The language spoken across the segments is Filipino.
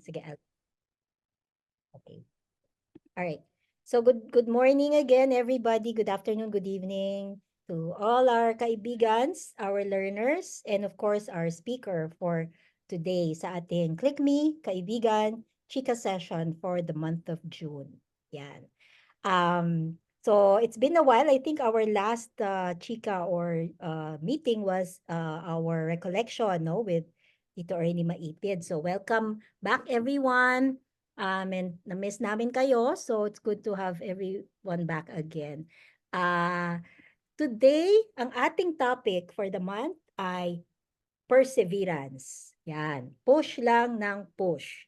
Sige, okay. All right. So good morning again, everybody. Good afternoon, good evening to all our kaibigans, our learners, and of course, our speaker for today sa ating Click Me, Kaibigan, Chika session for the month of June. Yan. So it's been a while. I think our last chika or meeting was our recollection, no, with Tito Ernie Maipid. So welcome back, everyone. And na-miss namin kayo, so it's good to have everyone back again. Today, ang ating topic for the month ay perseverance. Yan. Push lang ng push.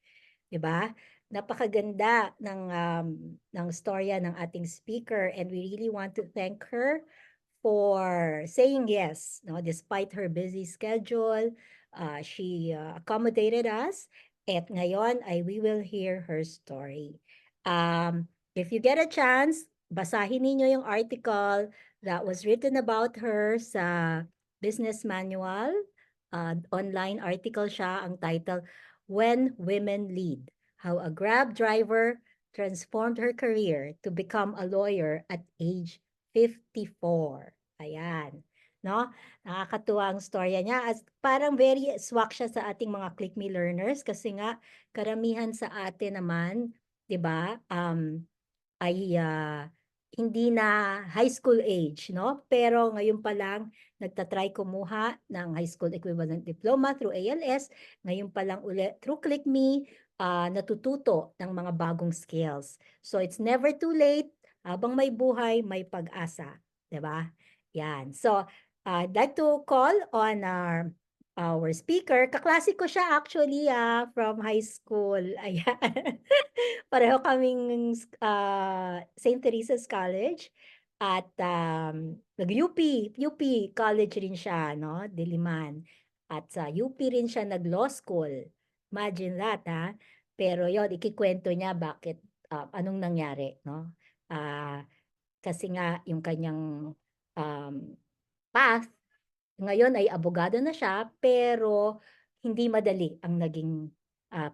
'Di ba? Napakaganda ng storya ng ating speaker, and we really want to thank her for saying yes, no, despite her busy schedule. She accommodated us, at ngayon ay we will hear her story. If you get a chance, basahin ninyo yung article that was written about her sa business manual. Online article siya, ang title, When Women Lead, How a Grab Driver Transformed Her Career to Become a Lawyer at age 54. Ayan. No? Nakakatuwa ang storya niya. As parang very swak siya sa ating mga Click Me learners kasi nga karamihan sa atin naman, 'di ba? Ay hindi na high school age, no? Pero ngayon pa lang nagta-try kumuha ng high school equivalent diploma through ALS. Ngayon pa lang ulit through Click Me, natututo ng mga bagong skills. So it's never too late. Habang may buhay, may pag-asa, 'di ba? Yan. So I'd like to call on our speaker. Kaklase ko siya actually from high school. Ayan. Pareho kaming St. Teresa's College at nag-UP, UP College rin siya, no? Diliman. At sa UP rin siya nag-law school. Imagine that, ha? Pero yon ikikwento niya bakit, anong nangyari, no? Kasi nga yung kanyang um, path, ngayon ay abogado na siya, pero hindi madali ang naging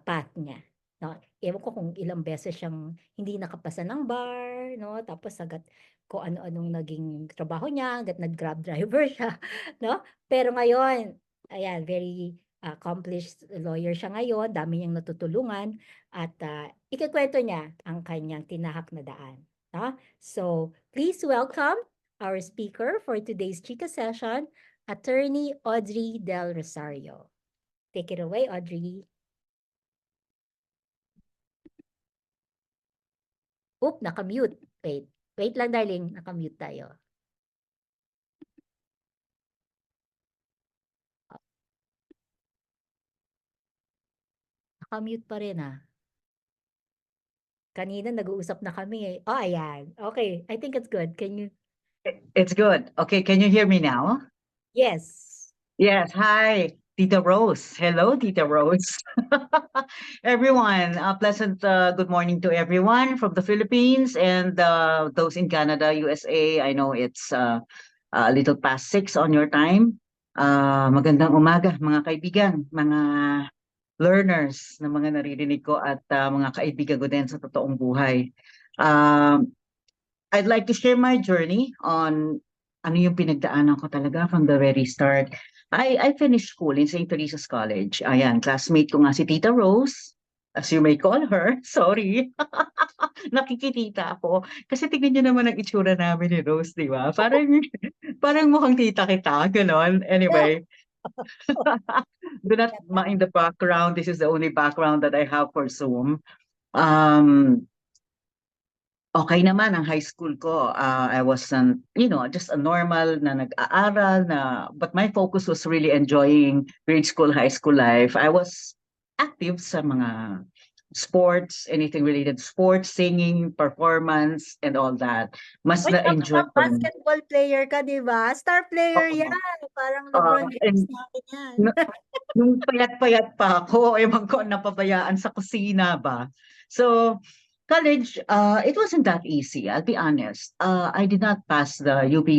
path niya. No? Ewan ko kung ilang beses siyang hindi nakapasa ng bar, no? Tapos agad kung ano-anong naging trabaho niya, hanggat nag-grab driver siya, no? Pero ngayon, ayan, very accomplished lawyer siya ngayon, dami niyang natutulungan, at ikikwento niya ang kanyang tinahak na daan. No? So, please welcome our speaker for today's Chika session, Attorney Audrey Del Rosario. Take it away, Audrey. Oop, nakamute. Wait lang, darling. Nakamute tayo. Nakamute pa rin Kanina nag-uusap na kami eh. Oh, ayan. Okay, I think it's good. Can you? It's good. Okay, can you hear me now? Yes. Yes. Hi, Tita Rose. Hello, Tita Rose. Everyone, pleasant good morning to everyone from the Philippines and those in Canada, USA. I know it's a little past 6 on your time. Magandang umaga, mga kaibigan, mga learners na mga naririnig ko at mga kaibigan ko din sa totoong buhay. I'd like to share my journey on ano yung pinagdaanan ko talaga from the very start. I finished school in St. Teresa's College. Ayan, classmate ko nga si Tita Rose, as you may call her. Sorry. Nakikitita ako. Kasi tingnan niyo naman ang itsura namin ni Rose, di ba? Parang mukhang tita kita, ganon. Anyway, do not mind the background. This is the only background that I have for Zoom. Okay naman ang high school ko. I was just a normal na nag-aaral but my focus was really enjoying grade school, high school life. I was active sa mga sports, anything related to sports, singing, performance, and all that. Mas Wait, na-enjoy ko. basketball player ka, di ba? Star player yan. Parang LeBron James natin yan. Nung payat-payat pa ako, ewan ko napabayaan sa kusina ba. So, college, it wasn't that easy, I'll be honest. I did not pass the UP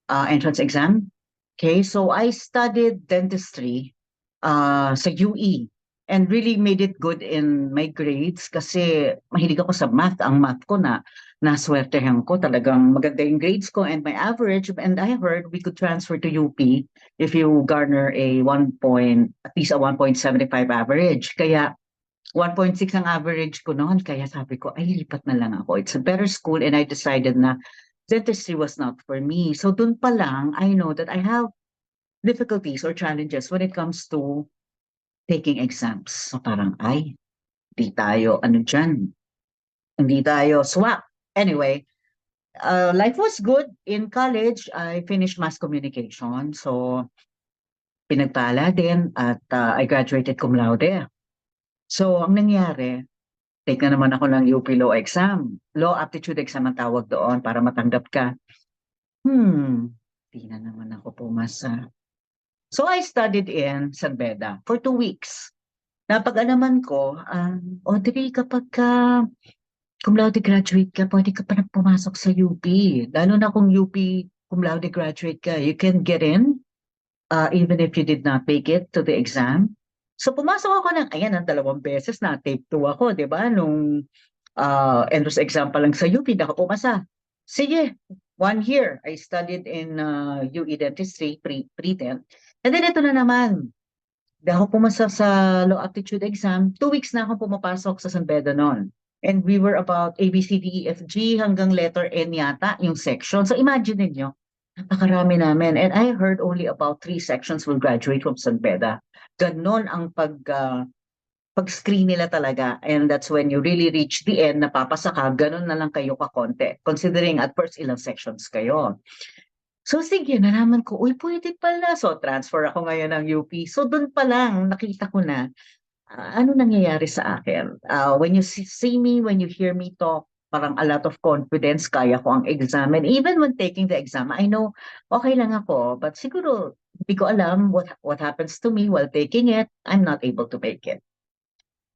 entrance exam. Okay, so I studied dentistry sa UE. and really made it good in my grades kasi mahilig ako sa math. Ang math ko na naswertehan ko. Talagang maganda yung grades ko and my average. And I heard we could transfer to UP if you garner at least a 1.75 average. Kaya 1.6 ang average ko noon. Kaya sabi ko, ay, lipat na lang ako. It's a better school and I decided na dentistry was not for me. So dun pa lang, I know that I have difficulties or challenges when it comes to taking exams. So parang, ay, hindi tayo, hindi tayo swak. Anyway, life was good. In college, I finished mass communication. So, pinagpala din at I graduated cum laude. So, ang nangyari, take na naman ako ng UP Law exam. Law aptitude exam ang tawag doon para matanggap ka. Di na naman ako pumasa. So I studied in San Beda for 2 weeks. Napag-alaman ko, Audrey, kapag cum laude graduate ka, pwede ka pa na pumasok sa UP. Lalo na kung UP cum laude graduate ka, you can get in even if you did not make it to the exam. So pumasok ako ng 2 beses na take 2 ako, di ba? Nung entrance exam pa lang sa UP, nakapumasa. Sige, 1 year. I studied in UE Dentistry, pre-dent. And then ito na naman. Di ako pumasa sa law aptitude exam. 2 weeks na ako pumapasok sa San Beda noon. And we were about A, B, C, D, E, F, G hanggang letter N yata yung section. So imagine niyo, napakarami namin. And I heard only about 3 sections will graduate from San Beda. Ganon ang pag-screen nila talaga. And that's when you really reach the end, napapasa ka, ganon na lang kayo kakonte. Considering at first ilang sections kayo. So sige, nalaman ko, uy, pwede pala. So transfer ako ngayon ng UP. So doon pa lang, nakita ko na, ano nangyayari sa akin. When you see me, when you hear me talk, parang a lot of confidence, kaya ko ang exam. And even when taking the exam, I know, okay lang ako. But siguro, hindi ko alam what happens to me while taking it. I'm not able to make it.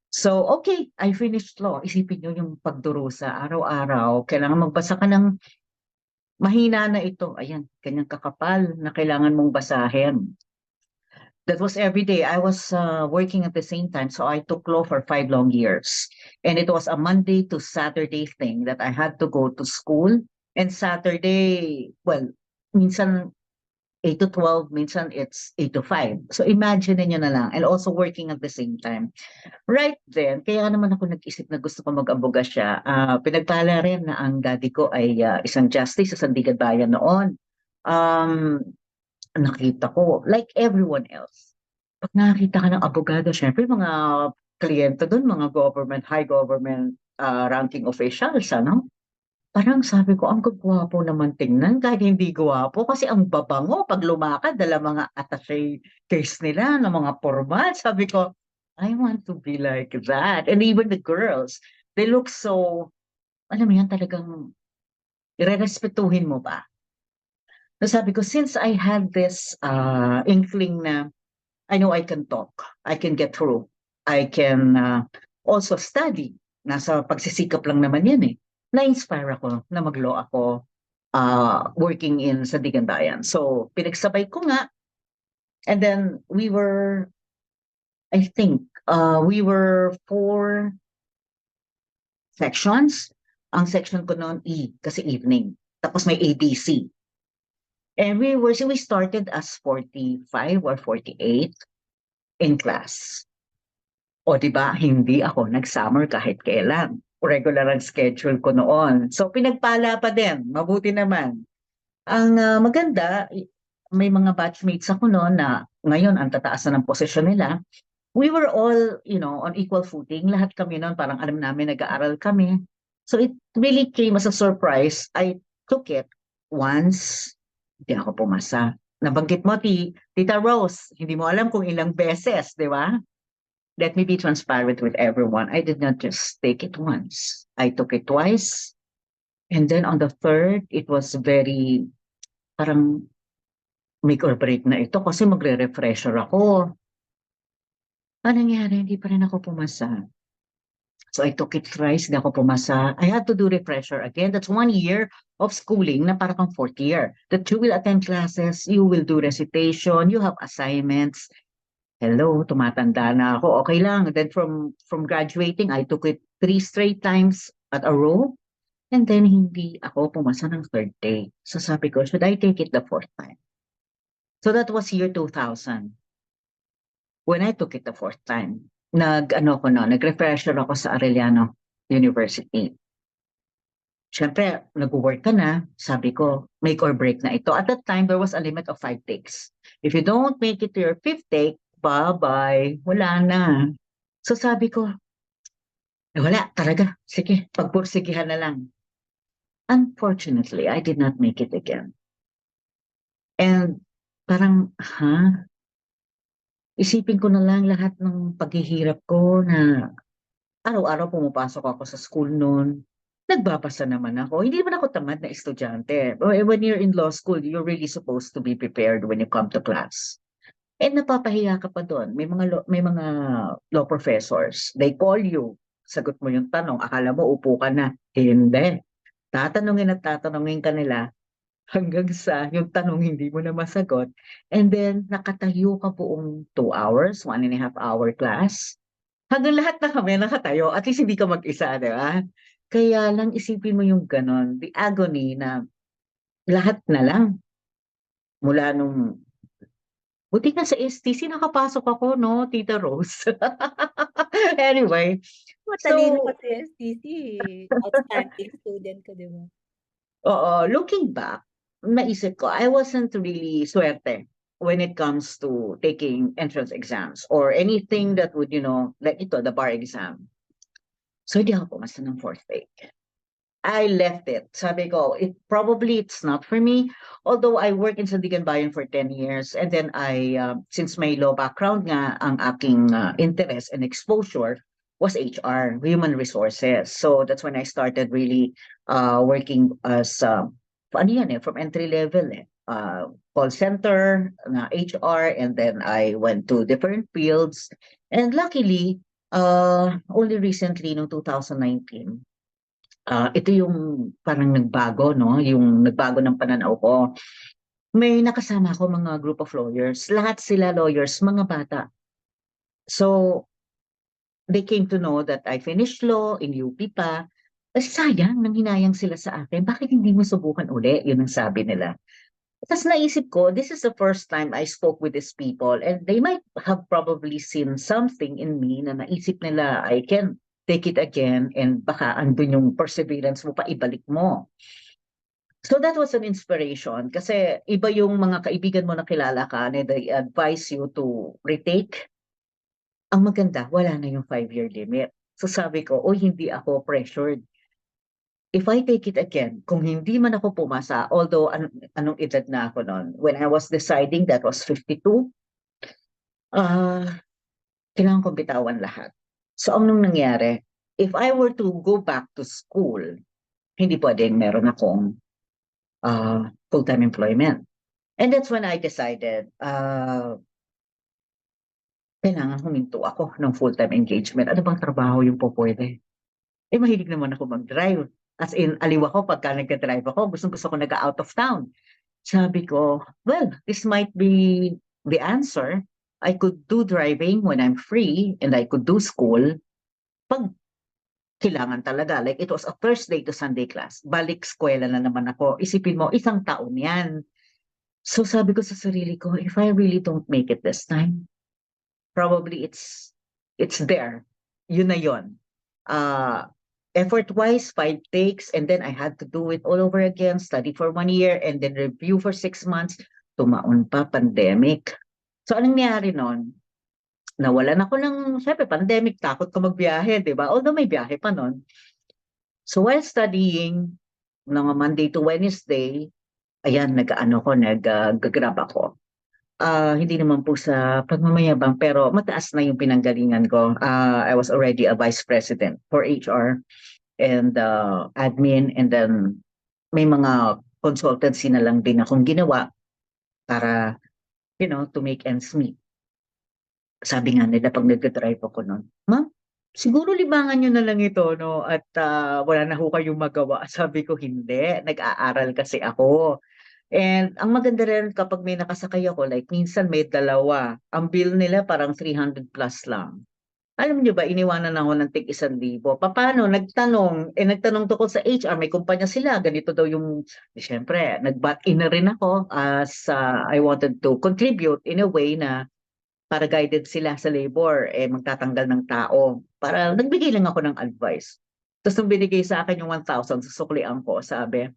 So, okay, I finished law. Isipin nyo yung pagdurusa, araw-araw. Kailangan magbasa ka ng mahina na ito. Ayan, kanyang kakapal na kailangan mong basahin. That was every day. I was working at the same time, so I took law for 5 long years. And it was a Monday to Saturday thing that I had to go to school. And Saturday, well, minsan 8 to 12, minsan it's 8 to 5. So imagine niyo na lang. And also working at the same time. Right then, kaya naman ako nag-isip na gusto ko mag-aboga siya. Pinagpala rin na ang daddy ko ay isang justice sa Sandigan Bayan noon. Nakita ko, like everyone else, pag nakita ka ng abogado, syempre mga kliyente doon, mga government, high government ranking officials, ano? Parang sabi ko, ang gwapo naman tingnan, kahit hindi gwapo, kasi ang babango, pag lumakad, dala mga attaché case nila, ng mga formal, sabi ko, I want to be like that. And even the girls, they look so, alam mo yan, talagang irerespetuhin mo ba? So sabi ko, since I had this inkling na I know I can talk, I can get through, I can also study. Nasa pagsisikap lang naman yan eh. Na-inspire ako na mag-law ako working in Sandigan Bayan. So pinagsabay ko nga. And then we were, I think, we were 4 sections. Ang section ko noon E, kasi evening. Tapos may ABC. And we started as 45 or 48 in class. O diba, hindi ako nag-summer kahit kailan. Regular ang schedule ko noon. So pinagpala pa din, mabuti naman. Ang maganda, may mga batchmates ako noon na ngayon ang tataas na ng posisyon nila. We were all, on equal footing. Lahat kami noon, parang alam namin, nag-aaral kami. So it really came as a surprise. I took it once. Hindi ako pumasa. Nabanggit mo, Tita Rose, hindi mo alam kung ilang beses, di ba? Let me be transparent with everyone. I did not just take it once. I took it twice. And then on the third, it was very, parang make or break na ito kasi magre-refresher ako. Ano nangyari? Hindi pa rin ako pumasa. So I took it thrice, hindi ako pumasa. I had to do refresher again. That's 1 year of schooling na parang kang 4th year. That you will attend classes, you will do recitation, you have assignments. hello, tumatanda na ako, okay lang. Then from graduating, I took it 3 straight times at a row. And then hindi ako pumasa ng third day. So sabi ko, should I take it the fourth time? So that was year 2000. When I took it the fourth time, nag-refresher ako sa Arellano University. Siyempre, nag-work ka na, sabi ko, make or break na ito. At that time, there was a limit of 5 takes. If you don't make it to your fifth take, bye-bye, wala na. So sabi ko, wala, talaga, sige, pagpursigihan na lang. Unfortunately, I did not make it again. And parang, isipin ko na lang lahat ng paghihirap ko na araw-araw pumapasok ako sa school noon. Nagbabasa naman ako. Hindi naman ako tamad na estudyante. When you're in law school, you're really supposed to be prepared when you come to class. And napapahiya ka pa doon. May mga law professors. They call you. Sagot mo yung tanong. Akala mo upo ka na. Hindi. Tatanungin at tatanungin ka nila hanggang sa yung tanong hindi mo na masagot. And then, nakatayo ka buong 2 hours, 1.5 hour class. Hanggang lahat na kami nakatayo. At least hindi ka mag-isa, di ba? Kaya lang isipin mo yung ganon, the agony na lahat na lang. Mula nung, buti na sa STC nakapasok ako, no, Tita Rose? Anyway, Matalino so, ka sa STC. Outstanding student ka, di ba? looking back, naisip ko, I wasn't really swerte when it comes to taking entrance exams or anything that would, like ito, the bar exam. So, hindi ako pumasa ng fourth take. I left it. Sabi ko, it's not for me. Although I worked in Sandigan Bayan for 10 years and then since my law background nga, ang aking interest and exposure was HR, human resources. So that's when I started really working as, from entry level call center, HR, and then I went to different fields. And luckily, only recently, no 2019, ito yung parang nagbago, no? Yung nagbago ng pananaw ko. May nakasama ako mga group of lawyers. Lahat sila lawyers, mga bata. So, they came to know that I finished law in UP pa. Sayang, nanghinayang sila sa akin. Bakit hindi mo subukan uli? Yun ang sabi nila. Tapos naisip ko, this is the first time I spoke with these people and they might have probably seen something in me na naisip nila I can take it again and baka andun yung perseverance mo pa ibalik mo. So that was an inspiration kasi iba yung mga kaibigan mo na kilala ka na they advise you to retake. Ang maganda, wala na yung 5-year limit. So sabi ko, hindi ako pressured. If I take it again, kung hindi man ako pumasa, although anong edad na ako noon, when I was deciding, that was 52, kailangan kong bitawan lahat. So anong nangyari? If I were to go back to school, hindi pwedeng meron akong full-time employment. And that's when I decided, kailangan huminto ako ng full-time engagement. Ano bang trabaho yung po pwede? Mahilig naman ako mag-drive. As in, aliw ako pagka nagka-drive ako. Gusto ko nag-out of town. Sabi ko, well, this might be the answer. I could do driving when I'm free and I could do school pag kailangan talaga. Like it was a Thursday to Sunday class. Balik eskwela na naman ako. Isipin mo, 1 taon yan. So sabi ko sa sarili ko, if I really don't make it this time, probably it's there. Yun na yun. Effort-wise, 5 takes, and then I had to do it all over again, study for 1 year, and then review for 6 months. Tumaon pa, pandemic. So, anong nangyari nun? Nawalan ako ng, syempre, pandemic, takot ko magbiyahe, di ba? Although may biyahe pa nun. So, while studying, ng Monday to Wednesday, ayan, nag-grab ako. Hindi naman po sa pagmamayabang, pero mataas na yung pinanggalingan ko. I was already a vice president for HR and admin, and then may mga consultancy na lang din akong ginawa para, to make ends meet. Sabi nga nila pag nag-drive ako noon, ma'am, siguro libangan nyo na lang ito, no? At wala na ho kayong magawa. Sabi ko, hindi. Nag-aaral kasi ako. And ang maganda rin kapag may nakasakay ako, like minsan may dalawa, ang bill nila parang 300 plus lang. Alam niyo ba, iniwanan ako ng tig 1,000. Paano? Nagtanong tungkol sa HR, may kumpanya sila, ganito daw yung, siyempre, nag-butt in na rin ako as I wanted to contribute in a way na para guided sila sa labor, magtatanggal ng tao. Para nagbigay lang ako ng advice. Tapos nung binigay sa akin yung 1,000, susuklian ko, sabi,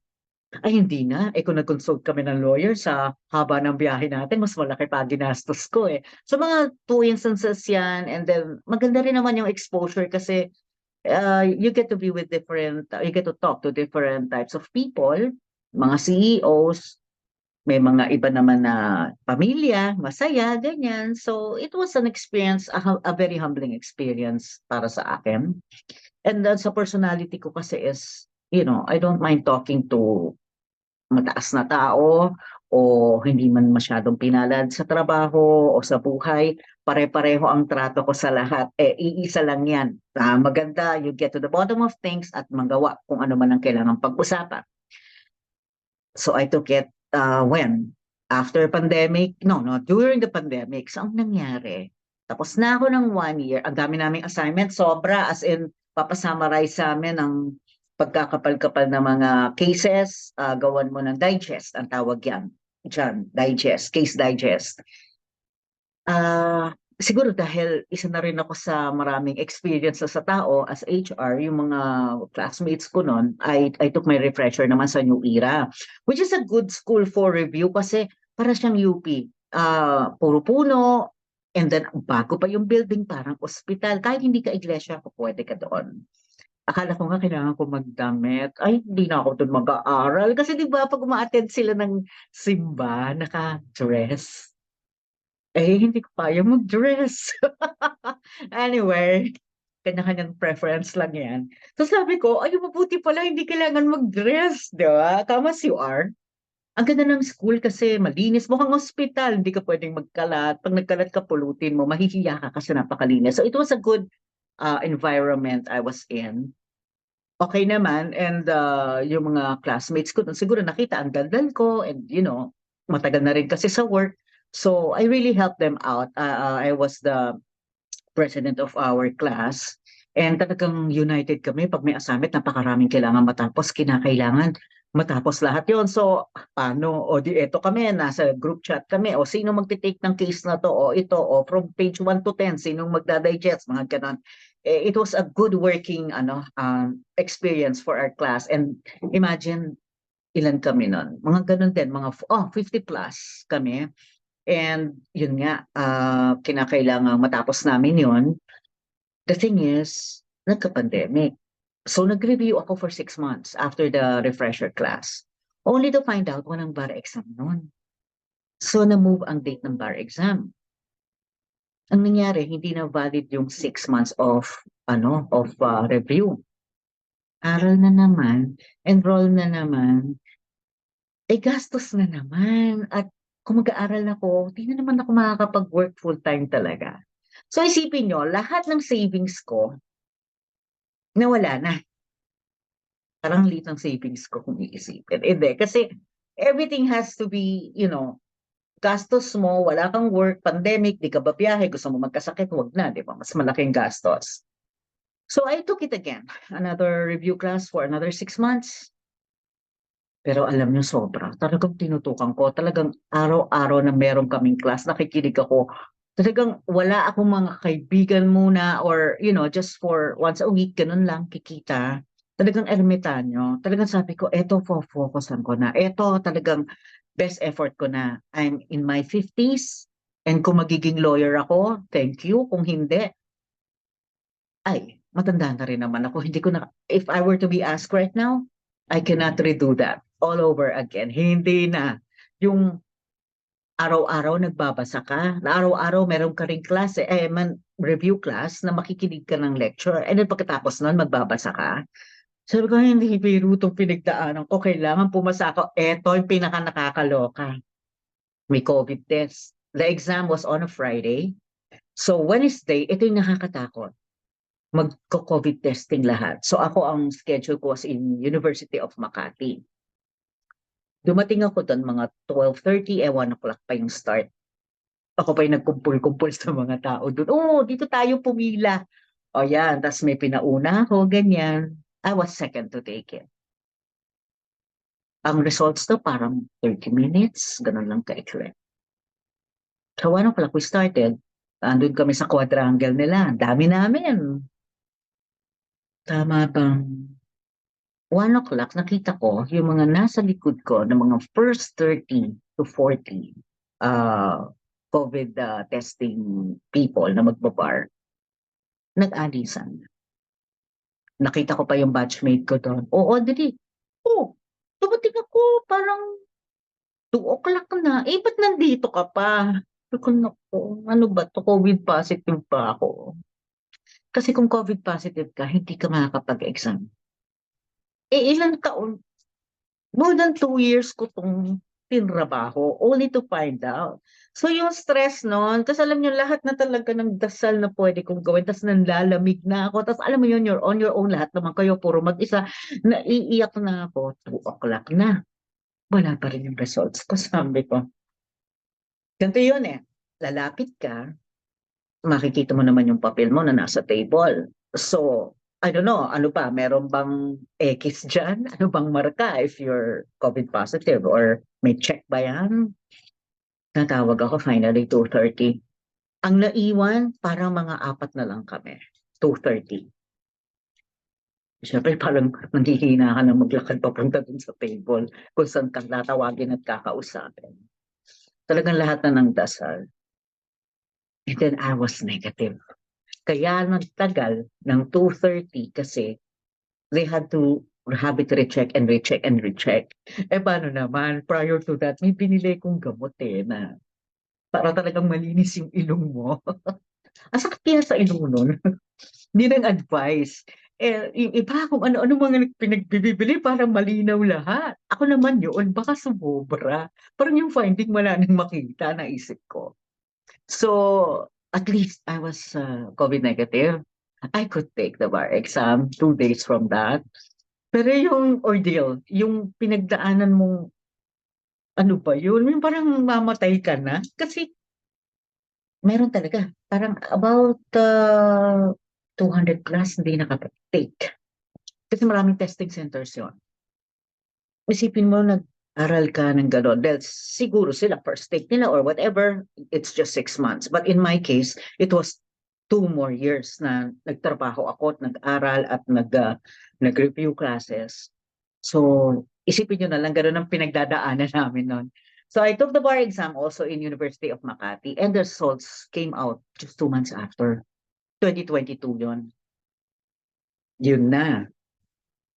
ay hindi na, kung nag-consult kami ng lawyer sa haba ng biyahe natin, mas malaki pa ginastos ko eh. So mga two instances yan, and then maganda rin naman yung exposure kasi you get to be with you get to talk to different types of people, mga CEOs, may mga iba naman na pamilya, masaya, ganyan. So it was an experience, a very humbling experience para sa akin. And then sa personality ko kasi is, I don't mind talking to mataas na tao o hindi man masyadong pinalad sa trabaho o sa buhay. Pare-pareho ang trato ko sa lahat. Iisa lang yan. Maganda, you get to the bottom of things at magawa kung ano man ang kailangan pag-usapan. So I took it when? After pandemic? No, during the pandemic. So ang nangyari? Tapos na ako ng 1 year. Ang dami naming assignment. Sobra, as in, papasummarize sa amin ang pagkakapal-kapal na mga cases. Gawan mo ng digest, ang tawag yan. Diyan, digest, case digest. Siguro dahil isa na rin ako sa maraming experience sa tao as HR, yung mga classmates ko noon, I took my refresher naman sa New Era, which is a good school for review kasi para siyang UP. Puro puno, and then bago pa yung building, parang ospital. Kahit hindi ka iglesia, pwede ka doon. Akala ko nga kailangan ko magdamit. Ay, hindi na ako doon mag-aaral. Kasi di ba pag uma-attend sila ng simba, naka-dress. Hindi ko kaya mag-dress. Anyway, kanya-kanyang preference lang yan. So sabi ko, ay, mabuti pala, hindi kailangan mag-dress, di ba? Come as you are. Ang ganda ng school kasi malinis. Mukhang ospital, hindi ka pwedeng magkalat. Pag nagkalat ka, pulutin mo, mahihiya ka kasi napakalinis. So it was a good environment I was in. Okay naman, and yung mga classmates ko, siguro nakita ang daldal ko, and matagal na rin kasi sa work. So I really helped them out. I was the president of our class. And talagang united kami. Pag may assignment, napakaraming kailangan matapos. Kinakailangan matapos lahat yon. So, paano? O di eto kami, nasa group chat kami. O sino magte-take ng case na to? O ito, o from page 1 to 10, sinong magda-digest? Mga ganon. It was a good working experience for our class. And imagine, ilan kami nun? Mga ganon din, mga 50 plus kami. And yun nga, kinakailangan matapos namin yun. The thing is, nagka-pandemic. So nag-review ako for 6 months after the refresher class. Only to find out walang bar exam noon. So na-move ang date ng bar exam. Ang nangyari, hindi na valid yung 6 months of review. Aral na naman, enroll na naman, gastos na naman. At kung mag-aaral ako, di na naman ako makakapag-work full-time talaga. So isipin nyo, lahat ng savings ko, nawala na. Parang liit ng savings ko kung iisipin. Hindi, kasi everything has to be, gastos mo, wala kang work, pandemic, di ka ba biyahe, gusto mo magkasakit, wag na, di ba? Mas malaking gastos. So I took it again. Another review class for another 6 months. Pero alam niyo, sobra. Talagang tinutukan ko. Talagang araw-araw na meron kaming class, nakikinig ako. Talagang wala akong mga kaibigan muna or, just for once a week, ganun lang, kikita. Talagang ermitanyo. Talagang sabi ko, eto, focusan ko na. Eto, talagang best effort ko na. I'm in my 50s. And kung magiging lawyer ako, thank you. Kung hindi, ay, matanda na rin naman ako. Hindi ko na, if I were to be asked right now, I cannot redo that all over again. Hindi na. Yung araw-araw nagbabasa ka, na araw-araw meron ka ring klase, review class na makikinig ka ng lecture, and then pagkatapos nun, magbabasa ka. Sabi ko, hindi biro itong pinagdaanan ko. Kailangan pumasa ako. Eto yung pinaka nakakaloka. May COVID test. The exam was on a Friday. So Wednesday, ito yung nakakatakot. Magko-COVID testing lahat. So ako ang schedule ko was in University of Makati. Dumating ako doon mga 12:30, 1 o'clock pa yung start. Ako pa yung nagkumpul-kumpul sa mga tao doon. Oh, dito tayo pumila. O yan, tas may pinauna ako, ganyan. I was second to take it. Ang results to parang 30 minutes, ganun lang ka-expect. So 1 o'clock we started. Andun kami sa quadrangle nila. Dami namin. Tama bang 1 o'clock, nakita ko yung mga nasa likod ko ng mga first 30 to 40 COVID testing people na magbabar, nag-alisan. Nakita ko pa yung batchmate ko doon. Oo, dali. Oh, dumating ako, parang 2 o'clock na. Eh, ba't nandito ka pa? Sabi ko, naku, ano ba to? COVID positive pa ako. Kasi kung COVID positive ka, hindi ka makakapag-exam. Eh, ilang taon? More than 2 years ko tong tinrabaho, only to find out. So yung stress nun, kasi alam nyo, lahat na talaga ng dasal na pwede kong gawin, tapos nanlalamig na ako, tapos alam mo yun, you're on your own, lahat naman kayo, puro mag-isa, naiiyak na ako, 2 o'clock na. Wala pa rin yung results ko, sabi ko. Ganito yun eh, lalapit ka, makikita mo naman yung papel mo na nasa table. So, I don't know, ano pa, meron bang X dyan? Ano bang marka if you're COVID positive or may check ba yan? Natawag ako finally 2:30. Ang naiwan, parang mga 4 na lang kami. 2:30. Siyempre parang nanghihina ka na maglakad papunta dun sa table kung saan kang tatawagin at kakausapin. Talagang lahat na ng dasal. And then I was negative. Kaya nagtagal ng 2:30 kasi they had to have it recheck and recheck and recheck. Eh paano naman, prior to that, may binili kong gamot eh na para talagang malinis yung ilong mo. Ang sakit kaya sa ilong nun. Hindi nang advice. Eh, yung iba kung ano-ano mga pinagbibili para malinaw lahat. Ako naman yun, baka sumobra. Parang yung finding wala nang makita, naisip ko. So, at least I was COVID negative. I could take the bar exam 2 days from that. Pero yung ordeal, yung pinagdaanan mong ano ba yun, yung parang mamatay ka na. Kasi meron talaga, parang about 200 plus hindi nakapag-take. Kasi maraming testing centers yun. Isipin mo, nag-aral ka ng gano'n. Dahil siguro sila first take nila or whatever, it's just 6 months. But in my case, it was 2 more years na nagtrabaho ako at nag-aral at nag-review classes. So, isipin nyo na lang, gano'n ang pinagdadaanan namin noon. So, I took the bar exam also in University of Makati and the results came out just 2 months after. 2022 yun. Yun na.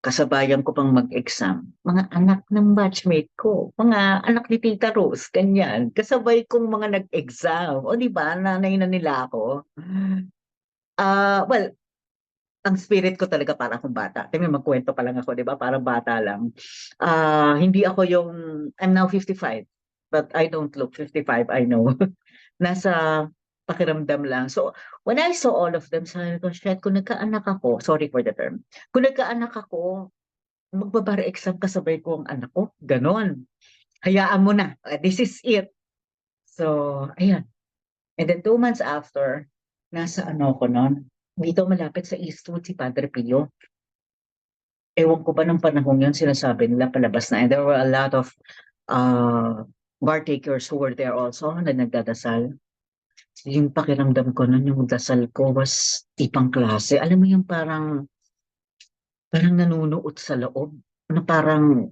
Kasabayan ko pang mag-exam. Mga anak ng batchmate ko. Mga anak ni Tita Rose, ganyan. Kasabay kong mga nag-exam. O di ba, nanay na nila ako. Well, ang spirit ko talaga para akong bata. Tingnan, magkwento pa lang ako, di ba? Parang bata lang. Hindi ako yung, I'm now 55, but I don't look 55, I know. Nasa pakiramdam lang. So, when I saw all of them, sabi ko, shit, kung nagkaanak ako, sorry for the term, kung nagkaanak ako, magbabar exam kasabay ko ang anak ko, ganon. Hayaan mo na, this is it. So, ayan. And then 2 months after, nasa ano ko noon, dito malapit sa Eastwood si Padre Pio. Ewan ko ba nung panahon yun, sinasabi nila palabas na. And there were a lot of bar takers who were there also na nagdadasal. Yung pakiramdam ko nun, yung dasal ko was ibang klase. Alam mo yung parang nanunuot sa loob. Na parang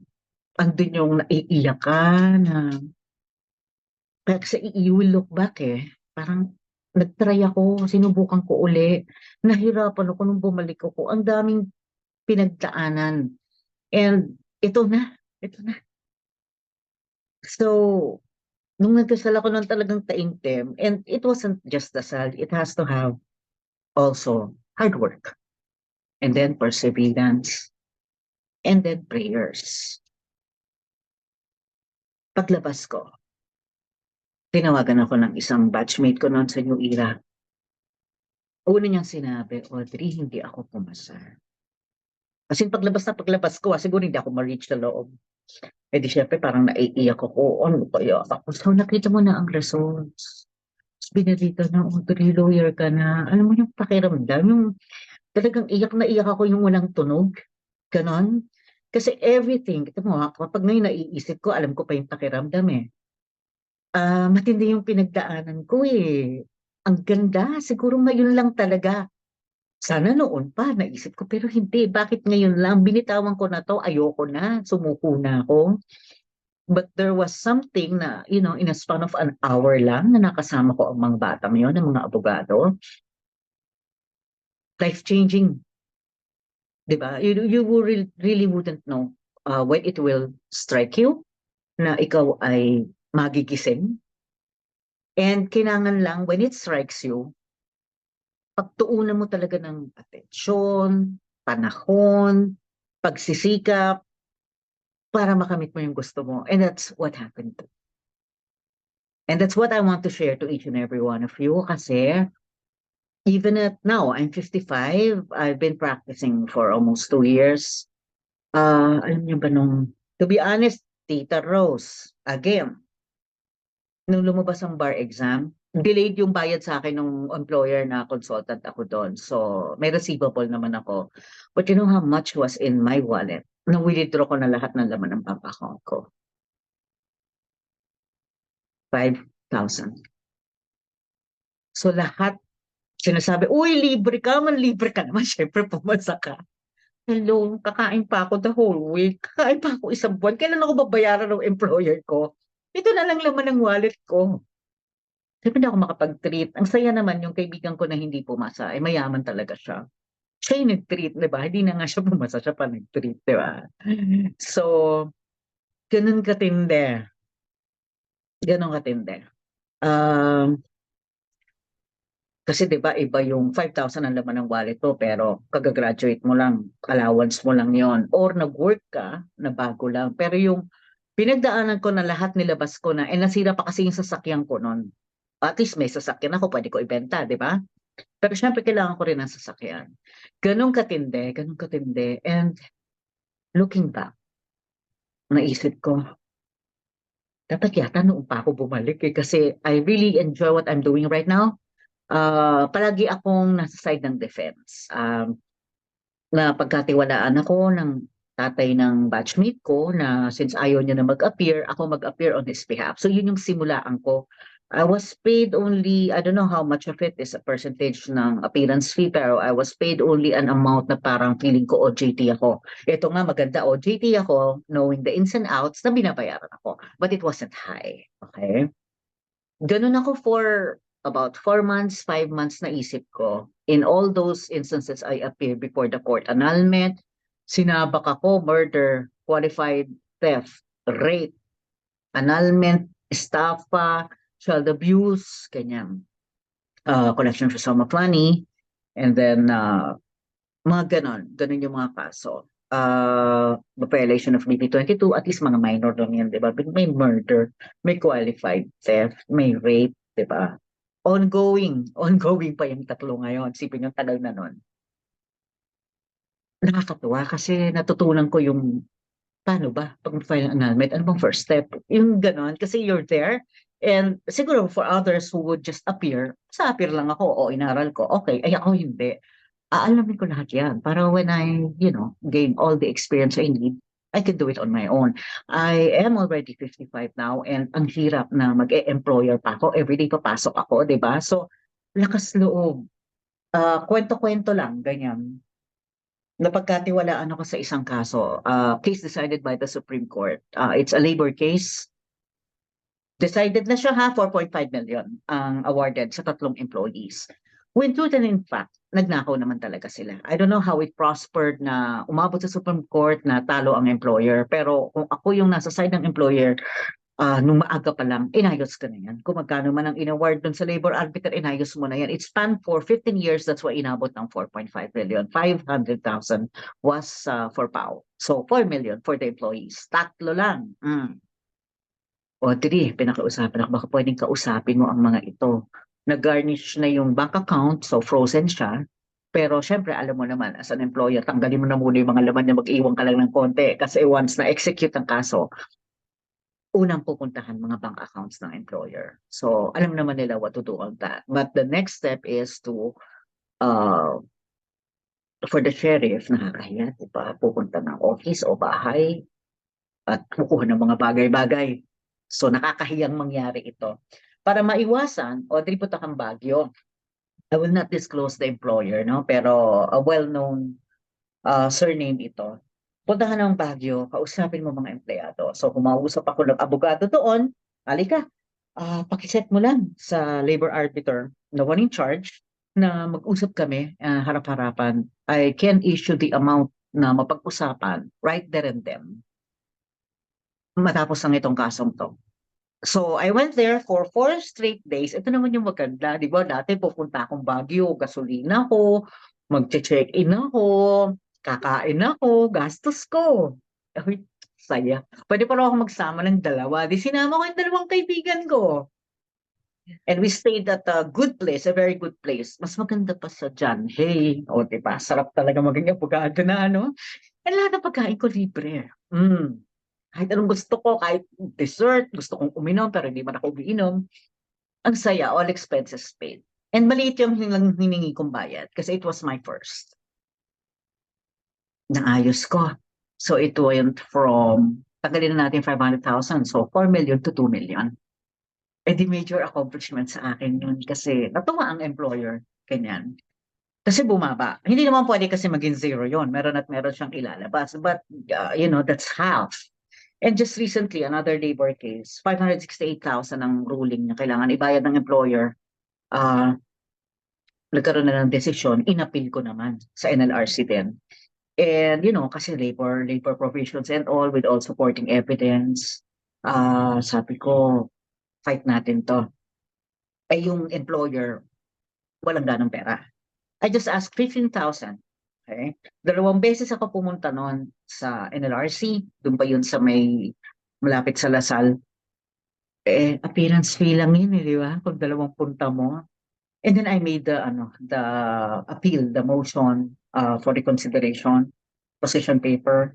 andun yung naiiyak ka na kasi you will look back eh. Parang nag-try ako, sinubukan ko uli. Nahirapan ako nung bumalik ako. Ang daming pinagdaanan. And ito na. So, nung nagdasal ako ng talagang taimtim, and it wasn't just dasal, it has to have also hard work, and then perseverance, and then prayers. Paglabas ko, tinawagan ako ng isang batchmate ko noon sa New Era. Una niyang sinabi, Audrey, hindi ako pumasa. Kasi paglabas ko, siguro hindi ako ma-reach sa loob. Eh di syempre parang naiiyak ako, ano kaya ako? So nakita mo na ang results. Tapos binalikan na, Audrey, lawyer ka na. Alam mo yung pakiramdam, yung talagang iyak na iyak ako yung walang tunog. Ganon. Kasi everything, kita mo ha, kapag ngayon naiisip ko, alam ko pa yung pakiramdam eh. Matindi yung pinagdaanan ko eh. Ang ganda, siguro ngayon lang talaga. Sana noon pa, naisip ko, pero hindi. Bakit ngayon lang? Binitawan ko na to, ayoko na, sumuko na ako. But there was something na, in a span of an hour lang na nakasama ko ang mga bata yun, ang mga abogado. Life-changing, di ba? You really wouldn't know when it will strike you na ikaw ay magigising. And kailangan lang, when it strikes you, pagtuunan mo talaga ng atensyon, panahon, pagsisikap, para makamit mo yung gusto mo. And that's what happened to. And that's what I want to share to each and every one of you kasi even at now, I'm 55, I've been practicing for almost 2 years. Alam niyo ba to be honest, Tita Rose, again, nung lumabas ang bar exam, delayed yung bayad sa akin ng employer na consultant ako doon. So, may receivable naman ako. But you know how much was in my wallet? Nung withdraw ko na lahat ng laman ng bank account ko. 5,000. So, lahat sinasabi, uy, libre ka, libre ka naman. Siyempre, pumasa ka. Hello, kakain pa ako the whole week. Kakain pa ako isang buwan. Kailan ako babayaran ng employer ko? Ito na lang laman ng wallet ko. Siyempre hindi ako makapag-treat. Ang saya naman yung kaibigan ko na hindi pumasa. Ay mayaman talaga siya. Siya yung nag-treat, di ba? Hindi na nga siya pumasa, siya pa nag-treat, di ba? So, ganun katindi. Ganun katindi. Kasi 'di ba iba yung 5,000 ang laman ng wallet mo pero kagagraduate mo lang, allowance mo lang 'yon or nag-work ka na bago lang. Pero yung pinagdaanan ko na lahat nilabas ko na, nasira pa kasi yung sasakyan ko no'n. At least may sasakyan ako, pwede ko ibenta, 'di ba? Pero siyempre kailangan ko rin ng sasakyan. Gano'n katindi, gano'n katindi. And looking back, naisip ko, dapat yata noon pa ako bumalik eh, kasi I really enjoy what I'm doing right now. Palagi akong nasa side ng defense. Na pagkatiwalaan ako ng tatay ng batchmate ko na since ayaw niya na mag-appear, ako mag-appear on his behalf. So yun yung simulaan ko. I was paid only, I don't know how much of it is a percentage ng appearance fee, pero I was paid only an amount na parang feeling ko OJT ako. Ito nga maganda, OJT ako, knowing the ins and outs na binabayaran ako. But it wasn't high. Okay? Ganun ako for about 4 months, 5 months na isip ko. In all those instances, I appeared before the court. Annulment, sinabak ako, murder, qualified theft, rape, annulment, estafa, child abuse, ganyan. Collection for sum of money, and then mga ganon. Ganon yung mga kaso. Violation of BB 22, at least mga minor lang yan, di ba? May murder, may qualified theft, may rape, di ba? Ongoing pa yung tatlo ngayon. Sipin yung tagal na nun. Nakakatuwa kasi natutunan ko yung paano ba pag file ng annulment, ano bang first step? Yung ganon, kasi you're there. And siguro for others who would just appear, sa appear lang ako o inaral ko, okay, ay ako hindi. Aalamin ko lahat yan para when I, gain all the experience I need, I can do it on my own. I am already 55 now and ang hirap na mag-e-employer pa ako. Everyday papasok ako, di ba? So, lakas loob. Kwento-kwento lang, ganyan. Napagkatiwalaan ako sa isang kaso. Case decided by the Supreme Court. It's a labor case. Decided na siya 4.5 million ang awarded sa 3 employees. When truth and in fact, nagnakaw naman talaga sila. I don't know how it prospered na umabot sa Supreme Court na talo ang employer. Pero kung ako yung nasa side ng employer, nung maaga pa lang, inayos ka na yan. Kung magkano man ang in-award dun sa labor arbiter, inayos mo na yan. It spanned for 15 years, that's why inabot ng 4.5 million. 500,000 was for PAO. So 4 million for the employees. Tatlo lang. Audrey, pinakausapin ako, baka pwedeng kausapin mo ang mga ito. Nag-garnish na yung bank account, so frozen siya. Pero syempre, alam mo naman, as an employer, tanggalin mo na muna yung mga laman niya, mag-iwan ka lang ng konti. Kasi once na-execute ang kaso, unang pupuntahan mga bank accounts ng employer. So, alam naman nila what to do on that. But the next step is to, uh, for the sheriff, nakakahiya, di ba? Pupunta ng office o bahay at kukuha ng mga bagay-bagay. So, nakakahiyang mangyari ito. Para maiwasan, Audrey punta kang Baguio. I will not disclose the employer, no? Pero a well-known surname ito. Puntahan ng Baguio, kausapin mo mga empleyado. So, kumausap ako ng abogado doon, halika, pakiset mo lang sa labor arbiter, the one in charge, na mag-usap kami, harap-harapan. I can issue the amount na mapag-usapan right there and then. Matapos ang itong kasong to. So, I went there for 4 straight days. Ito naman yung maganda, di ba? Dati pupunta akong Baguio, gasolina ko, mag-check-in ako, kakain ako, gastos ko. Ay, saya. Pwede pa raw ako magsama ng dalawa. Di sinama ko yung dalawang kaibigan ko. And we stayed at a good place, a very good place. Mas maganda pa sa John Hay. O, di ba? Sarap talaga maging abogado na, ano? And lahat ng pagkain ko libre. Kahit anong gusto ko, kahit dessert, gusto kong uminom, pero hindi man ako umiinom. Ang saya, all expenses paid. And maliit yung hiningi kong bayad kasi it was my first. Naayos ko. So it went from, tagalin na natin 500,000, so 4 million to 2 million. Eh di major accomplishment sa akin yun kasi natuwa ang employer, ganyan. Kasi bumaba. Hindi naman pwede kasi maging zero yon. Meron at meron siyang ilalabas. But, that's half. And just recently, another labor case, 568,000 ang ruling na kailangan ibayad ng employer. Nagkaroon na ng desisyon, inappeal ko naman sa NLRC din. And, kasi labor provisions and all with all supporting evidence, sabi ko, fight natin to. Ay yung employer, walang ganong pera. I just asked 15,000. Okay? 2 beses ako pumunta noon sa NLRC, doon pa yun sa may malapit sa Lasal. Appearance fee lang yun, di ba? Kung 2 punta mo. And then I made the appeal, the motion for reconsideration, position paper.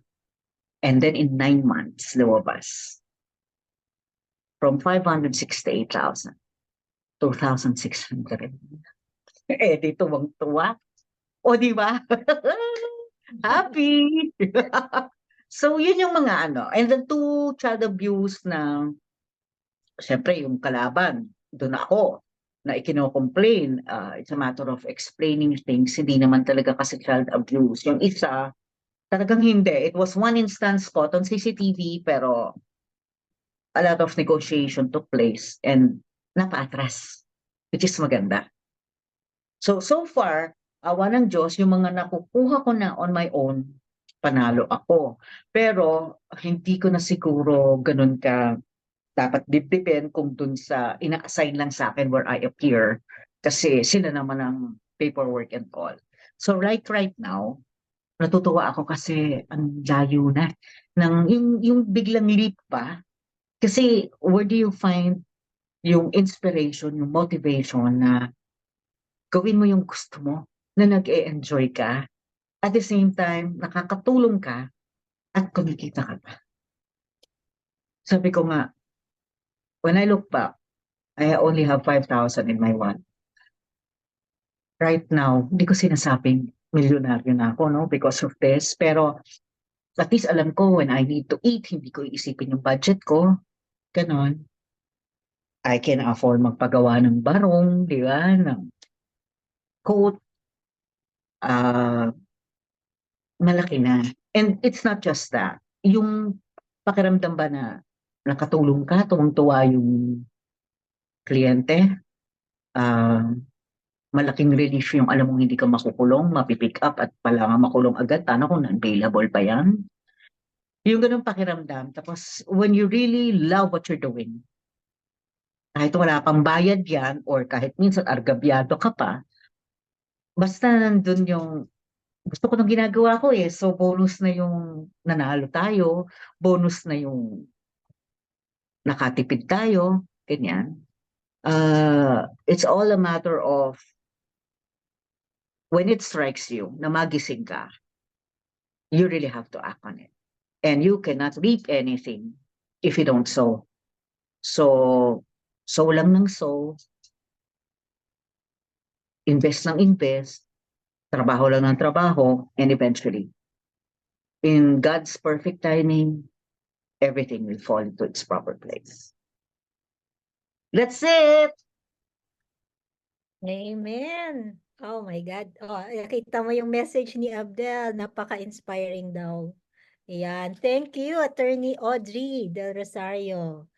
And then in 9 months, lumabas. From 568,000, 2,600. Di tuwang-tuwa. O, di ba? Happy! So, yun yung mga ano. And then 2 child abuse na, syempre, yung kalaban, doon ako, na ikino-complain. It's a matter of explaining things. Hindi naman talaga kasi child abuse. Yung isa, talagang hindi. It was one instance caught on CCTV, pero a lot of negotiation took place and napaatras, which is maganda. So far, awa ng Diyos, yung mga nakukuha ko na on my own, panalo ako. Pero hindi ko na siguro ganun ka dapat depend kung dun sa ina-assign lang sa akin where I appear kasi sila naman ang paperwork and all. So right now, natutuwa ako kasi ang layo na ng yung biglang leap pa kasi where do you find yung inspiration, yung motivation na gawin mo yung gusto mo, na nag-e-enjoy ka, at the same time, nakakatulong ka, at kumikita ka pa. Sabi ko nga, when I look back, I only have 5,000 in my wallet. Right now, hindi ko sinasabing milyonaryo na ako, no, because of this. Pero, at least alam ko, when I need to eat, hindi ko iisipin yung budget ko. Ganon. I can afford magpagawa ng barong, di ba, ng coat, malaki na. And it's not just that. Yung pakiramdam ba na nakatulong ka, tuwang-tuwa yung kliyente, malaking relief yung alam mong hindi ka makukulong, mapipick up at pala nga makulong agad, paano kung available pa yan? Yung ganun pakiramdam. Tapos when you really love what you're doing, kahit wala pang bayad yan or kahit minsan argabyado ka pa, basta nandun yung gusto ko nang ginagawa ko eh. So bonus na yung nanalo tayo, bonus na yung nakatipid tayo, ganyan. It's all a matter of when it strikes you na magising ka, you really have to act on it. And you cannot reap anything if you don't sow. So, sow lang ng sow, invest ng invest, trabaho lang ng trabaho, and eventually, in God's perfect timing, everything will fall into its proper place. That's it! Amen. Oh my God. Oh, nakita mo yung message ni Abdel. Napaka-inspiring daw. Ayan. Thank you, Attorney Audrey Del Rosario.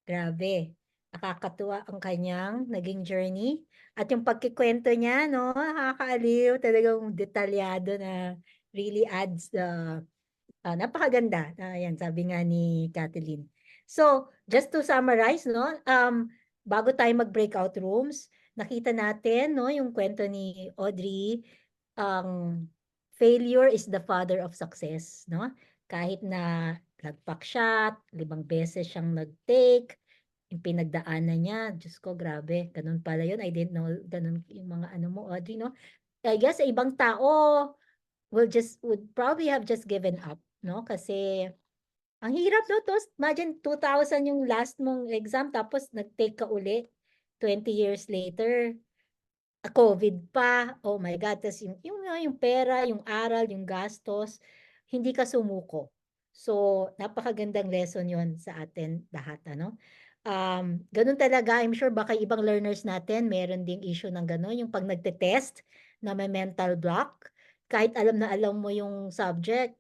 Grabe. Nakakatuwa ang kanyang naging journey. At yung pagkikwento niya, no? Nakakaaliw. Talagang detalyado na really adds the napakaganda. Ayan, sabi nga ni Kathleen. So, just to summarize, no, bago tayo mag-breakout rooms, nakita natin, no, yung kwento ni Audrey, ang failure is the father of success, no? Kahit na lagpak siya, 5 beses siyang nag-take, yung pinagdaanan niya, Diyos ko, grabe, ganun pala yun. I didn't know, ganun yung mga ano mo, Audrey, no? I guess sa ibang tao, would probably have just given up, no? Kasi ang hirap, no? Tapos imagine 2,000 yung last mong exam tapos nag-take ka uli 20 years later. COVID pa. Oh my God. Tapos yung pera, yung aral, yung gastos, hindi ka sumuko. So, napakagandang lesson yon sa atin lahat, ano? Ganun talaga, I'm sure baka ibang learners natin, meron ding issue ng ganun, yung pag nagte-test na may mental block, kahit alam na alam mo yung subject,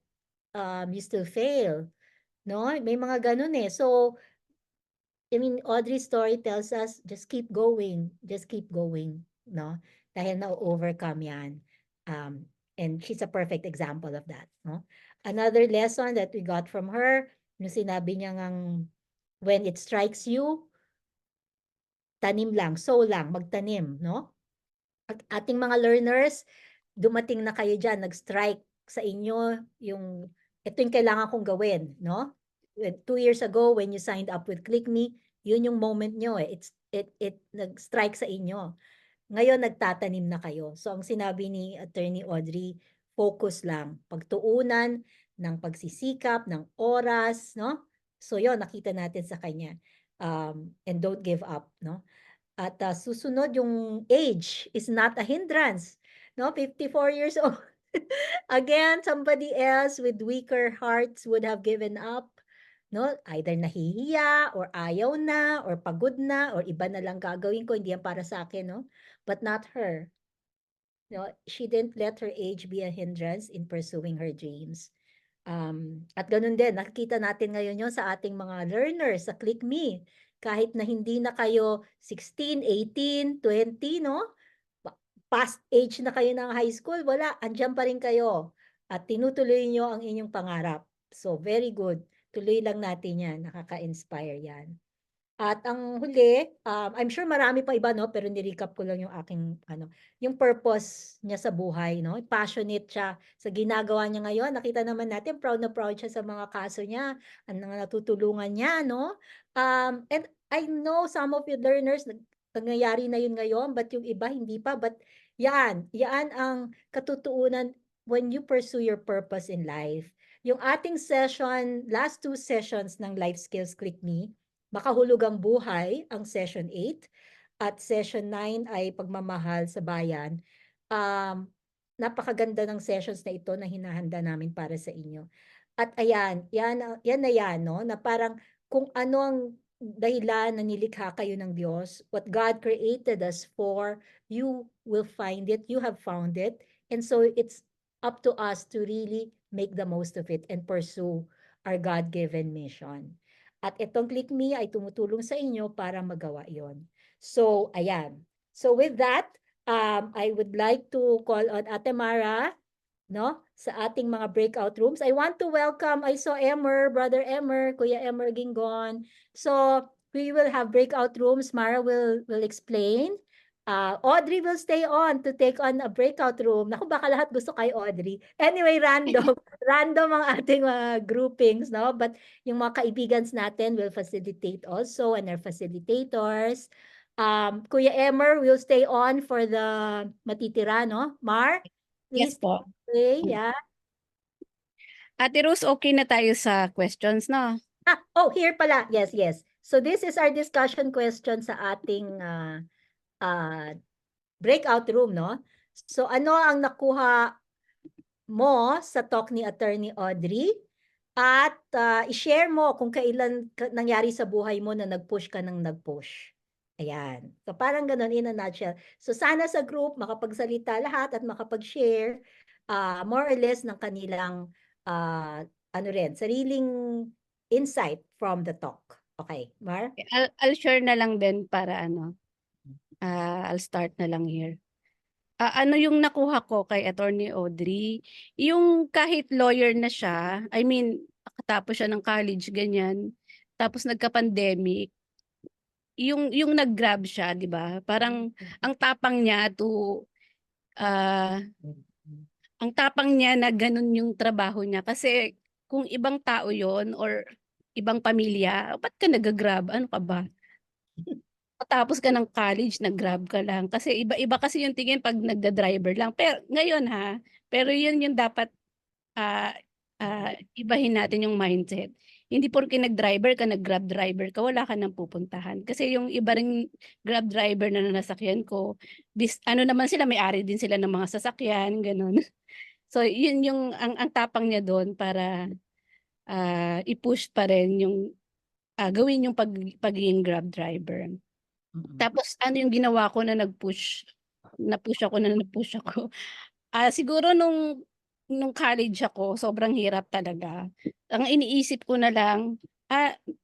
you still fail, no? May mga ganun eh. So, I mean, Audrey's story tells us, just keep going, no? Dahil na-overcome yan. And she's a perfect example of that, no? Another lesson that we got from her, yung sinabi niya ngang, when it strikes you, tanim lang, sow lang, magtanim, no? Ating mga learners, dumating na kayo dyan, nag-strike sa inyo yung, ito yung kailangan kong gawin, no? 2 years ago, when you signed up with ClickMe, yun yung moment nyo eh. It nag-strike sa inyo. Ngayon, nagtatanim na kayo. So, ang sinabi ni Attorney Audrey, focus lang. Pagtuunan ng pagsisikap, ng oras, no? So, yun, nakita natin sa kanya. And don't give up, no? At susunod yung age is not a hindrance, no? 54 years old. Again, somebody else with weaker hearts would have given up, no? Either nahihiya or ayaw na or pagod na or iba na lang gagawin ko, hindi yan para sa akin, no? But not her. No, she didn't let her age be a hindrance in pursuing her dreams. At ganun din, nakikita natin ngayon yun sa ating mga learners sa ClickMe. Kahit na hindi na kayo 16, 18, 20, no? Past age na kayo ng high school, wala, andyan pa rin kayo. At tinutuloy nyo ang inyong pangarap. So, very good. Tuloy lang natin yan. Nakaka-inspire yan. At ang huli, I'm sure marami pa iba, no? Pero ni-recap ko lang yung aking, yung purpose niya sa buhay, no? Passionate siya sa ginagawa niya ngayon. Nakita naman natin, proud na proud siya sa mga kaso niya, ang mga natutulungan niya, no? And I know some of you learners, nangyayari na yun ngayon, but yung iba hindi pa. But yan ang katutuunan when you pursue your purpose in life. Yung ating session, last 2 sessions ng Life Skills Click Me, Makahulugang Buhay, ang session 8, at session 9 ay Pagmamahal sa Bayan. Napakaganda ng sessions na ito na hinahanda namin para sa inyo. At ayan, yan na yan, no? Na parang kung ano ang dahilan na nilikha kayo ng Diyos, what God created us for, you will find it, you have found it, and so it's up to us to really make the most of it and pursue our God-given mission. At itong Click Me ay tumutulong sa inyo para magawa yon. So, ayan. So with that, I would like to call on Ate Mara, no, sa ating mga breakout rooms. I want to welcome, I saw Emmer, Brother Emmer, Kuya Emmer Gingon. So, we will have breakout rooms. Mara will explain. Audrey will stay on to take on a breakout room. Naku, baka lahat gusto kay Audrey. Anyway, random. Random ang ating mga groupings, no? But yung mga kaibigans natin will facilitate also, and our facilitators. Kuya Emmer will stay on for the matitira, no? Mar, Yes please. po. Okay, yeah. Ate Rose, okay na tayo sa questions, no? Oh, here pala. Yes, yes. So this is our discussion question sa ating breakout room, no? So ano ang nakuha mo sa talk ni Attorney Audrey? At i-share mo kung kailan nangyari sa buhay mo na nag-push ka ng nag-push. Ayan. So parang ganun in a nutshell. So sana sa group makapagsalita lahat at makapag-share more or less ng kanilang ano rin, sariling insight from the talk. Okay, Mar? I'll share na lang din para ano, I'll start na lang here. Ano yung nakuha ko kay Attorney Audrey, yung kahit lawyer na siya, I mean, nakatapos siya ng college, ganyan, tapos nagka-pandemic, yung nag-grab siya, di ba? Parang ang tapang niya ang tapang niya na ganun yung trabaho niya. Kasi kung ibang tao yon or ibang pamilya, ba't ka nag-grab? Ano ka ba? Tapos ka ng college, nag-grab ka lang. Kasi iba-iba kasi yung tingin pag nagda-driver lang. Pero ngayon pero yun yung dapat ibahin natin yung mindset. Hindi porke nag-driver ka, nag-grab driver ka, wala ka nang pupuntahan. Kasi yung iba ring grab driver na nasakyan ko, ano naman sila, may-ari din sila ng mga sasakyan, ganun. So yun yung ang tapang niya doon para i-push pa rin yung gawin yung pagiging grab driver. Tapos ano yung ginawa ko na nag-push ako. Siguro nung college ako, sobrang hirap talaga. Ang iniisip ko na lang,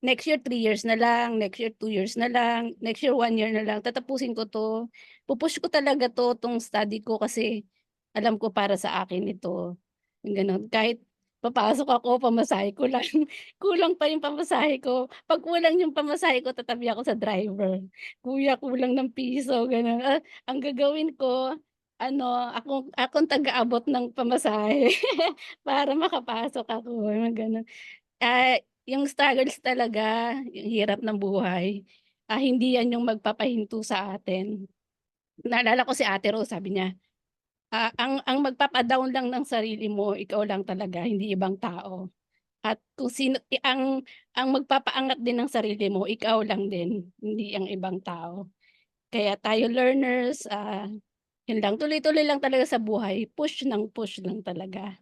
next year 3 years na lang, next year 2 years na lang, next year 1 year na lang, tatapusin ko to. Pupush ko talaga tong study ko kasi alam ko para sa akin ito. Yung ganun. Kahit papasok ako, pamasahe ko lang. Kulang pa yung pamasahe ko. Pag kulang yung pamasahe ko, tatabi ako sa driver. Kuya, kulang ng piso, ganun. Ang gagawin ko, akong taga-abot ng pamasahe para makapasok ako, mga gano'n. Yung struggles talaga, yung hirap ng buhay, hindi yan yung magpapahinto sa atin. Naalala ko si Ate Rose, sabi niya, ang magpapa-down lang ng sarili mo, ikaw lang talaga, hindi ibang tao. At kung sino ang magpapaangat din ng sarili mo, ikaw lang din, hindi ang ibang tao. Kaya tayo learners, yun lang, tuloy-tuloy lang talaga sa buhay, push lang talaga.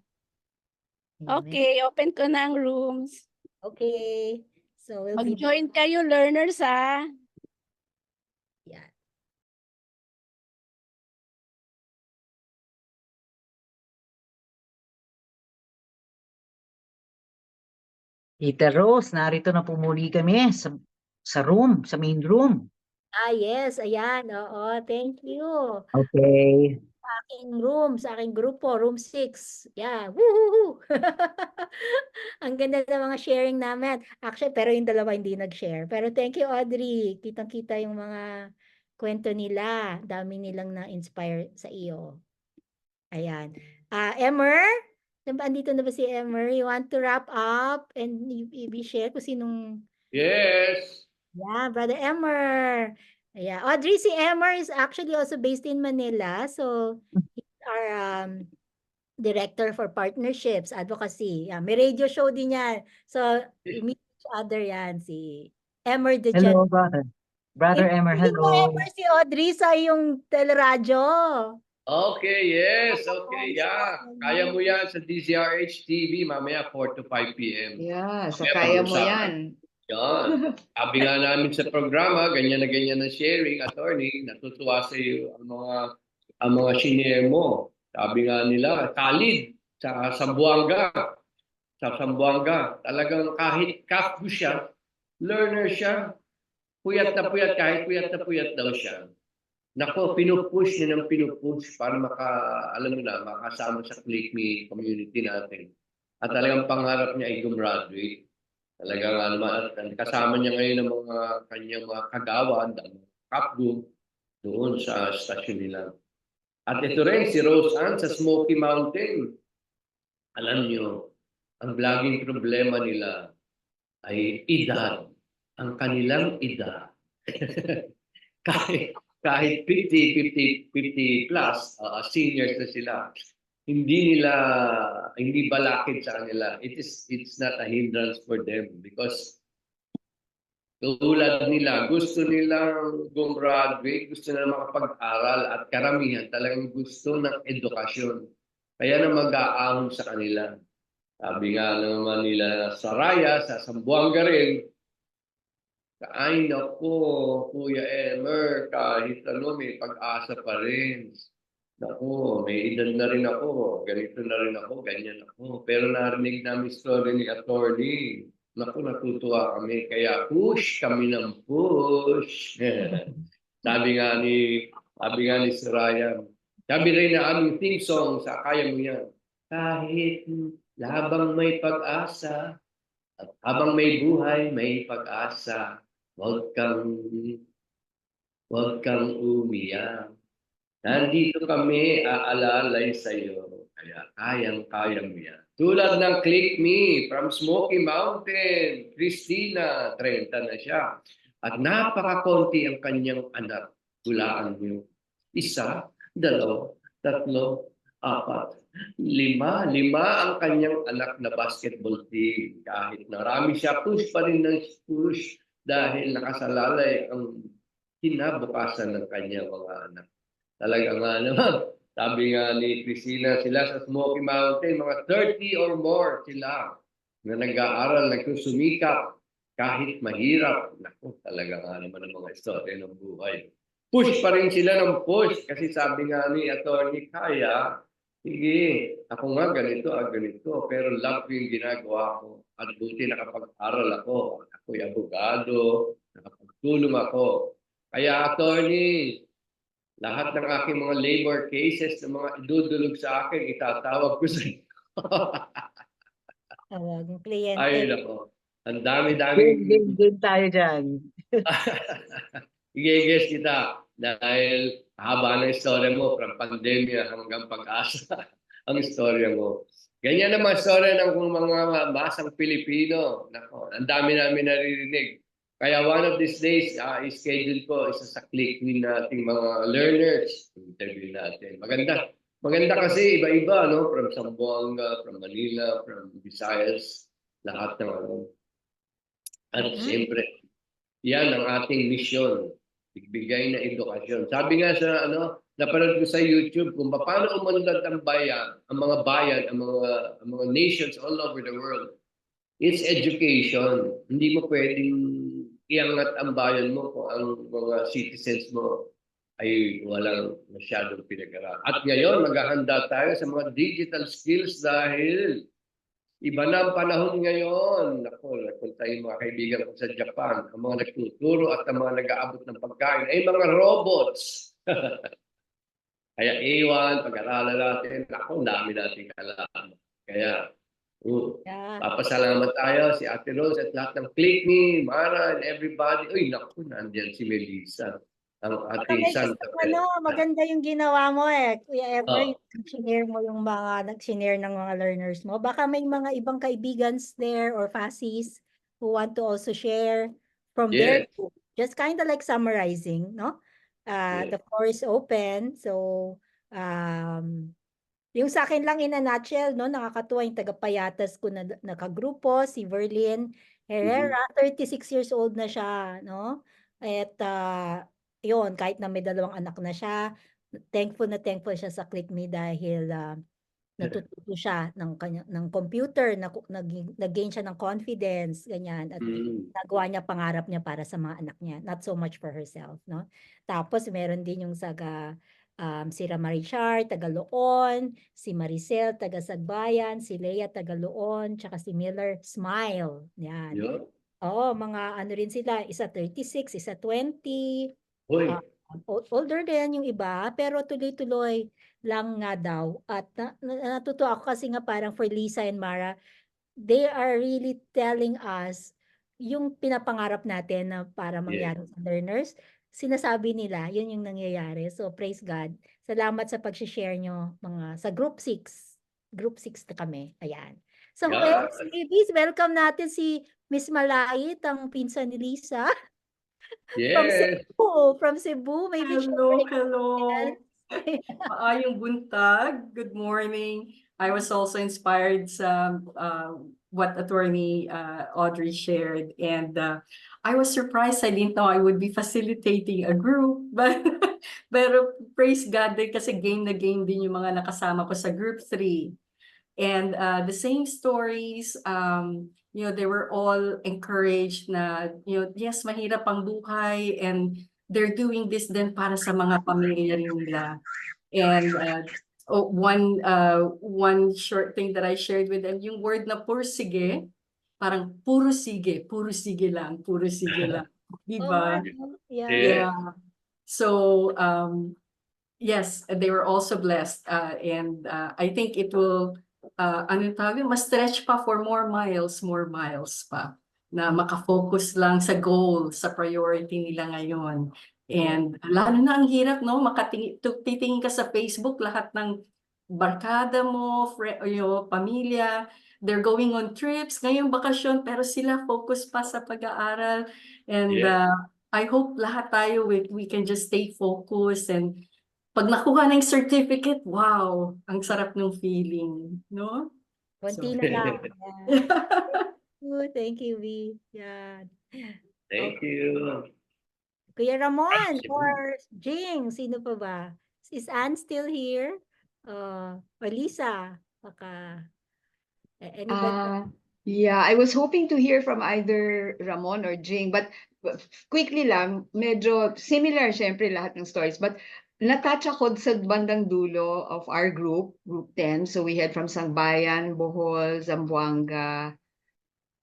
Okay, open ko na ang rooms. Okay. So we'll be Mag-join kayo learners yeah. Tita Rose, narito na po muli kami sa room, sa main room. Yes, ayan. Oo, thank you. Okay. Sa aking room, sa aking grupo, room 6. Yeah. Woohoo! Ang ganda ng mga sharing namin. Actually, pero yung dalawa hindi nag-share. Pero thank you, Audrey. Kitang-kita yung mga kwento nila. Dami nilang na-inspire sa iyo. Ayan. Emmer? Andito na ba si Emmer? You want to wrap up and i-share kung sinong... Yes. Yeah, Brother Emmer. Yeah, Audrey, si Emmer is actually also based in Manila. So, he's our director for partnerships, advocacy. Yeah, may radio show din yan. So, we meet each other yan, si Emmer de Hello, brother. Brother Emmer, Hindi mo hello. Emmer si Audrey sa yung teleradyo. Okay, yes. Okay, yeah. Kaya mo yan sa DZRH TV mamaya 4 to 5 p.m. Yeah, sa Mamaya kaya mo pag-usapan. yan. Yan. Sabi nga namin sa programa, ganyan na ganyan ang sharing, attorney, natutuwa sa iyo ang mga senior mo. Sabi nga nila, Khalid, sa Sambuanga. Sa Sambuanga, talagang kahit kapwa siya, learner siya, puyat na puyat, kahit puyat na puyat daw siya. Nako, pinupush niya ng pinupush para alam mo na, makasama sa Click Me community natin. At talagang pangarap niya ay gumraduate. Talagang at kasama niya ngayon ng mga kanyang mga kagawad, kapgo, doon sa stasyon nila. At ito rin, si Rose Ann sa Smoky Mountain. Alam niyo, ang laging problema nila ay edad. Ang kanilang edad. kahit 50 plus, seniors na sila. hindi balakid sa kanila. It's not a hindrance for them because tulad nila, gusto nilang gumraduate, gusto nila makapag-aral at karamihan talagang gusto ng edukasyon. Kaya na mag-aahon sa kanila. Sabi nga naman nila sa Raya, sa Zamboanga rin, ay naku, Kuya Emer, kahit ano may pag-asa pa rin. Naku, may edad na rin ako, ganito na rin ako, ganyan ako. Pero narinig namin story ni attorney. Naku, natutuwa kami. Kaya push kami ng push. Sabi nga ni Soraya. Sabi rin na aming theme song sa Kaya Mo Yan. Kahit habang may pag-asa, at habang may buhay, may pag-asa. Huwag kang umiyak. Nandito kami aalalay sa iyo. Kaya kayang-kaya mo yan. Tulad ng Click Me from Smoky Mountain. Christina, 30 na siya. At napakakonti ang kanyang anak. Hulaan niyo. 1, 2, 3, 4, 5. 5 ang kanyang anak na basketball team. Kahit narami siya, push pa rin ng push dahil nakasalalay ang kinabukasan ng kanyang mga anak. Talaga nga naman, sabi nga ni Christina, sila sa Smoky Mountain, mga 30 or more sila na nag-aaral, nagsusumikap, kahit mahirap. Naku, talaga nga naman ang mga istorya ng buhay. Push pa rin sila ng push kasi sabi nga ni Atty. Kaya, sige, ako nga ganito, pero love ko yung ginagawa ko. At buti nakapag-aral ako. Ako'y abogado, nakapagtulong ako. Kaya, attorney, lahat ng aking mga labor cases na mga idudulog sa akin, itatawag ko sa iyo. Yung kliyente. Ay, nako. Ang dami-dami. Game tayo dyan. I-guess kita dahil haba na istorya mo from pandemya hanggang pag-asa ang istorya mo. Ganyan naman istorya ng mga masang Pilipino. Nako, ang dami namin naririnig. Kaya one of these days, i-schedule ko isa sa click din nating mga learners. Interview natin. Maganda kasi iba-iba, no? From Zamboanga, from Manila, from Visayas, lahat ng ano. At siyempre, yan ang ating mission. Bigay na edukasyon. Sabi nga sa napanood ko sa YouTube kung paano umunlad ang bayan, ang mga nations all over the world. It's education. Hindi mo pwedeng iangat ang bayan mo kung ang mga citizens mo ay walang masyadong pinag-aralan. At ngayon, maghahanda tayo sa mga digital skills dahil iba na ang panahon ngayon. Naku, napunta yung mga kaibigan ko sa Japan. Ang mga nagtuturo at ang mga nag-aabot ng pagkain ay mga robots. Kaya iwan, pag-aralan natin. Naku, dami nating alam. Kaya, papasalamat tayo si Ate Rose at lahat ng Click Me, Mara, and everybody. Uy, naku, nandiyan si Melissa. Ang ating Santa Fe. Maganda yung ginawa mo Kuya Ever, nag-share mo yung nag-share ng mga learners mo. Baka may mga ibang kaibigans there or FASIs who want to also share from their book. Just kind of like summarizing, no? The floor is open. So, yung sa akin lang in a nutshell, no, nakakatuwa yung taga-Payatas ko na nakagrupo, si Verlyn Herrera, 36 years old na siya, no? At yun, kahit na may 2 anak na siya, thankful siya sa Click Me dahil natututo siya ng computer, nag-gain siya ng confidence, ganyan, at nagawa niya pangarap niya para sa mga anak niya, not so much for herself, no? Tapos meron din yung si Ramarichar, taga Loon, si Maricel, taga Sagbayan, si Leia, taga Loon, tsaka si Miller, Smile. Yan. Oo, mga ano rin sila, isa 36, isa 20. Older din yung iba, pero tuloy-tuloy lang nga daw. At natutuwa ako kasi nga parang for Lisa and Mara, they are really telling us yung pinapangarap natin na para mangyari sa learners. Sinasabi nila, yun yung nangyayari. So, praise God. Salamat sa pag-share nyo sa Group 6. Group 6 na kami. Ayan. So, ladies, welcome natin si Miss Malait, ang pinsan ni Lisa. From Cebu. Maybe hello. Maayong buntag. Good morning. I was also inspired sa what Attorney Audrey shared, and I was surprised. I didn't know I would be facilitating a group, but pero praise God din kasi game na game din yung mga nakasama ko sa group 3. And the same stories, they were all encouraged na, yes, mahirap ang buhay, and they're doing this din para sa mga pamilya nila. And one short thing that I shared with them, yung word na pursige, parang puro sige lang, puro sige lang. Diba? Yeah. Yeah. So, yes, they were also blessed. And I think it will, ma-stretch pa for more miles pa na makafocus lang sa goal, sa priority nila ngayon. And lalo na ang hirap, no? Titingin ka sa Facebook, lahat ng barkada mo, pamilya, they're going on trips, ngayong bakasyon, pero sila focus pa sa pag-aaral. And I hope lahat tayo, we can just stay focused, and pag nakuha ng certificate, wow, ang sarap ng feeling, no? Konti So, na lang. Thank you, V. Yeah. Thank you. Kuya Ramon or Jing, sino pa ba? Is Anne still here? Or Lisa? Baka anybody? Yeah, I was hoping to hear from either Ramon or Jing, but quickly lang, medyo similar syempre lahat ng stories, but natouch ako sa bandang dulo of our group 10. So we had from Sangbayan, Bohol, Zamboanga.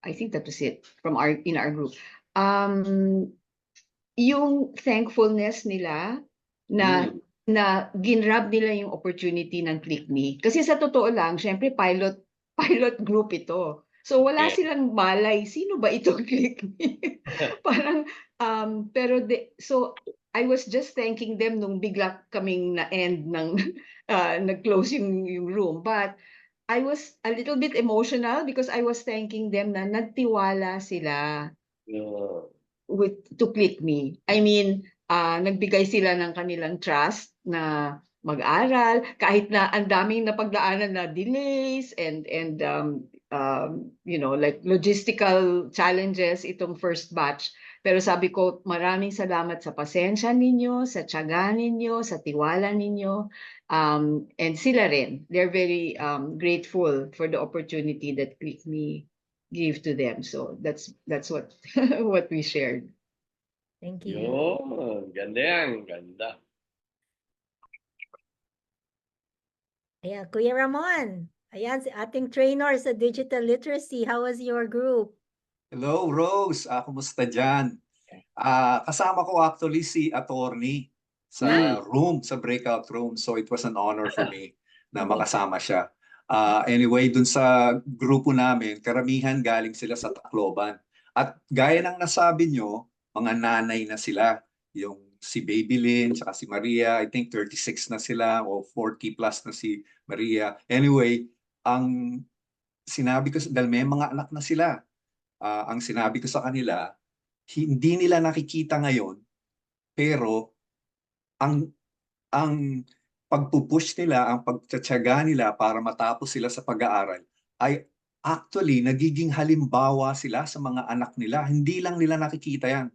I think that was it from in our group. Yung thankfulness nila na ginrab nila yung opportunity ng Click Me. Kasi sa totoo lang, syempre pilot group ito. So wala silang malay, sino ba itong Click Me? Parang, so I was just thanking them nung bigla kaming na-end ng nag-close yung room. But I was a little bit emotional because I was thanking them na nagtiwala sila to Click Me. I mean, nagbigay sila ng kanilang trust na mag-aral kahit na ang daming napagdaanan na delays and like logistical challenges itong first batch. Pero sabi ko, maraming salamat sa pasensya ninyo, sa tiyaga ninyo, sa tiwala ninyo. And sila rin, they're very grateful for the opportunity that Click Me gave to them. So that's what what we shared. Thank you. Yun, ganda yan, ganda. Ayan, Kuya Ramon. Ayan, si ating trainer sa digital literacy. How was your group? Hello, Rose. Kumusta dyan? Kasama ko actually si attorney sa sa breakout room. So it was an honor for me na makasama siya. Anyway, dun sa grupo namin, karamihan galing sila sa Tacloban. At gaya ng nasabi nyo, mga nanay na sila. Yung si Baby Lynn, saka si Maria, I think 36 na sila o 40 plus na si Maria. Anyway, ang sinabi ko, dahil may mga anak na sila, ang sinabi ko sa kanila, hindi nila nakikita ngayon, pero ang pagpupush nila, ang pagtsatsaga nila para matapos sila sa pag-aaral ay actually nagiging halimbawa sila sa mga anak nila. Hindi lang nila nakikita yan.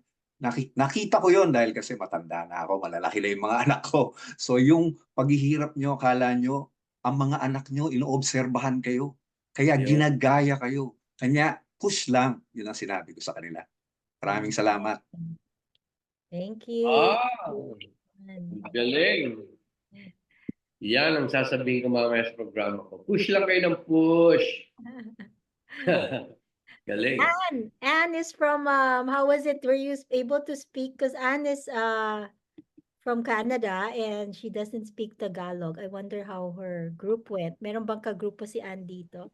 Nakita ko yon dahil kasi matanda na ako, malalaki na yung mga anak ko. So yung paghihirap nyo, akala nyo, ang mga anak nyo, inoobserbahan kayo. Kaya ginagaya kayo. Kanya push lang, yun ang sinabi ko sa kanila. Maraming salamat. Thank you. Galing. Yan ang sasabihin ko mamaya sa programa ko. Push lang kayo ng push. Galing. Anne is from, how was it? Were you able to speak? Because Anne is from Canada and she doesn't speak Tagalog. I wonder how her group went. Meron bang ka-grupo si Anne dito?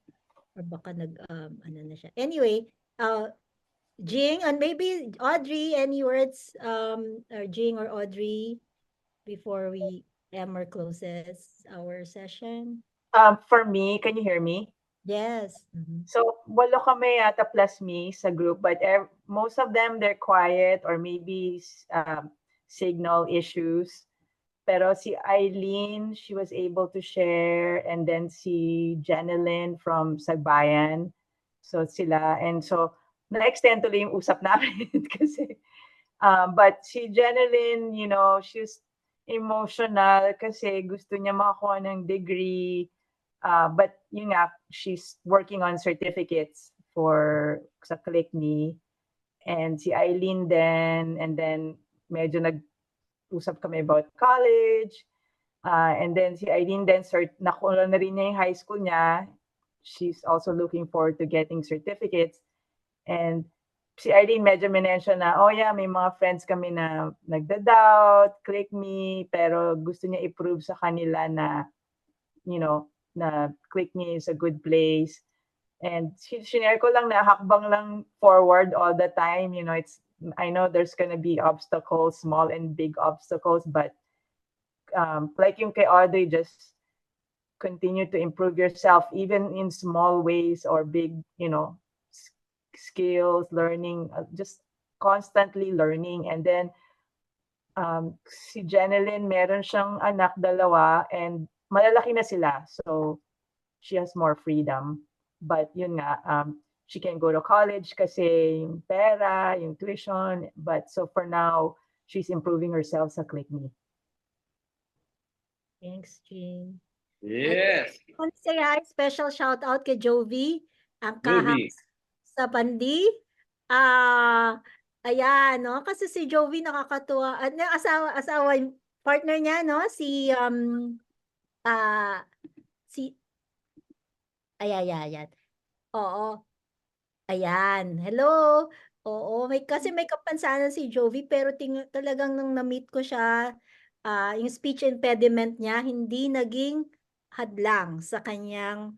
Or baka ano na siya. Anyway, Jing, and maybe Audrey, any words, or Jing or Audrey, before Emmer closes our session? For me, can you hear me? Yes. So, walo kami yata plus me sa group, but most of them, they're quiet or maybe signal issues. Pero si Eileen, she was able to share, and then si Jenilyn from Sagbayan. So sila, and so na-extend tuloy yung usap namin kasi but si Jenilyn, you know, she's emotional kasi gusto niya makakuha ng degree. But yun nga, she's working on certificates for sa ClickMe. And si Eileen din, and then medyo nag-usap kami about college. And then si Eileen din, nakuha na rin niya yung high school niya. She's also looking forward to getting certificates. And si Eileen medyo minention na, oh yeah, may mga friends kami na nagda-doubt, ClickMe, pero gusto niya i-prove sa kanila na, you know, na ClickMe is a good place. And shinare ko lang na hakbang lang forward all the time. You know, I know there's gonna be obstacles, small and big obstacles, but like yung kay Audrey, just continue to improve yourself, even in small ways or big, you know, skills, learning, just constantly learning. And then si Jenilyn, meron siyang anak, 2, and malalaki na sila. So she has more freedom. But yun nga, she can go to college kasi yung pera, yung tuition. But so for now, she's improving herself sa ClickMe. Thanks, Jean. Yes. I want to say hi, special shout out kay Jovi, ang Jovi. kahap sa Pandi. Ayan, no? Kasi si Jovi nakakatuwa. Asawa, yung partner niya, no? Ayan. Oo. Ayan. Hello. Oo, kasi may kapansanan si Jovi, pero talagang nung na-meet ko siya, yung speech impediment niya hindi naging hadlang sa kanyang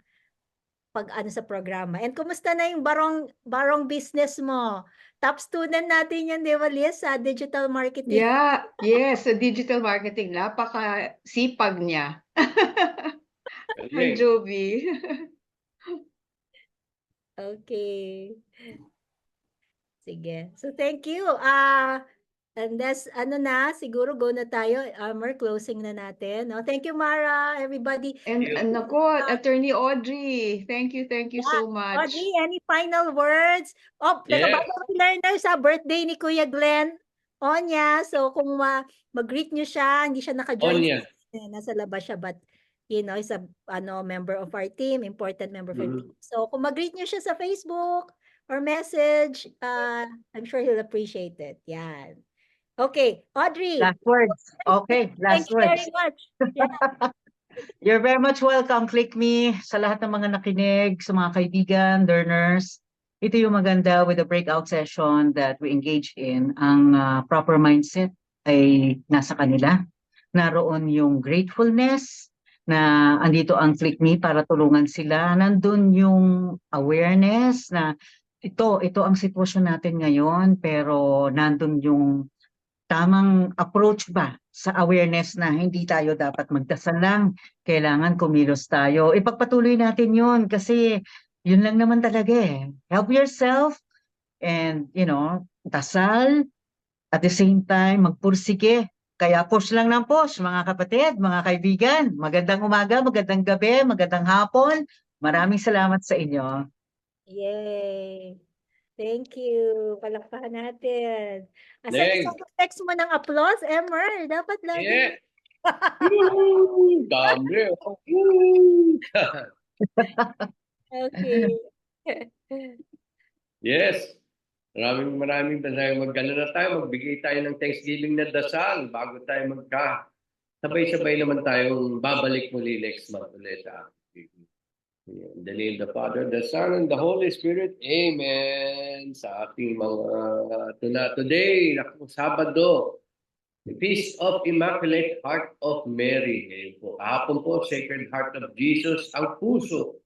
pag-ano sa programa. And kumusta na yung barong business mo? Top student natin yan, di ba, Liz, sa digital marketing? Yeah, yes, sa digital marketing. Napaka-sipag niya. Ang Galing. Jovi. Okay. Sige. So, thank you. And that's, siguro go na tayo. We're closing na natin. No? Thank you, Mara, everybody. And nako, Attorney Audrey, thank you so much. Audrey, any final words? Oh, Yes. learner sa birthday ni Kuya Glenn. Onya. So, kung mag-greet nyo siya, hindi siya naka-join. Onya. Nasa labas siya, but you know, is a member of our team, important member of our team. So, kung mag-greet nyo siya sa Facebook or message, I'm sure he'll appreciate it. Yan. Okay, Audrey. Last words. Okay, last Thank you words. very much. Yeah. You're very much welcome, ClickMe, sa lahat ng mga nakinig, sa mga kaibigan, learners. Ito yung maganda with the breakout session that we engage in. Ang proper mindset ay nasa kanila. Naroon yung gratefulness, na andito ang ClickMe para tulungan sila. Nandun yung awareness na ito ang sitwasyon natin ngayon, pero nandun yung tamang approach ba sa awareness na hindi tayo dapat magdasal lang, kailangan kumilos tayo. Ipagpatuloy natin yun kasi yun lang naman talaga eh. Help yourself and, dasal, at the same time, magpursige. Kaya push lang ng push, mga kapatid, mga kaibigan. Magandang umaga, magandang gabi, magandang hapon. Maraming salamat sa inyo. Yay! Thank you. Palakpakan natin. Thanks. Text mo ng applause, Emer. Dapat lagi. Yeah. Woo! Dami. Woo! Okay. Yes. Maraming dasal. Magkano na tayo, magbigay tayo ng Thanksgiving na dasal bago tayo sabay-sabay naman tayong babalik muli next month ulit. In the name of the Father, the Son, and the Holy Spirit. Amen. Sa ating mga today, Sabado, the Feast of Immaculate Heart of Mary. Kahapon po, Sacred Heart of Jesus, ang puso.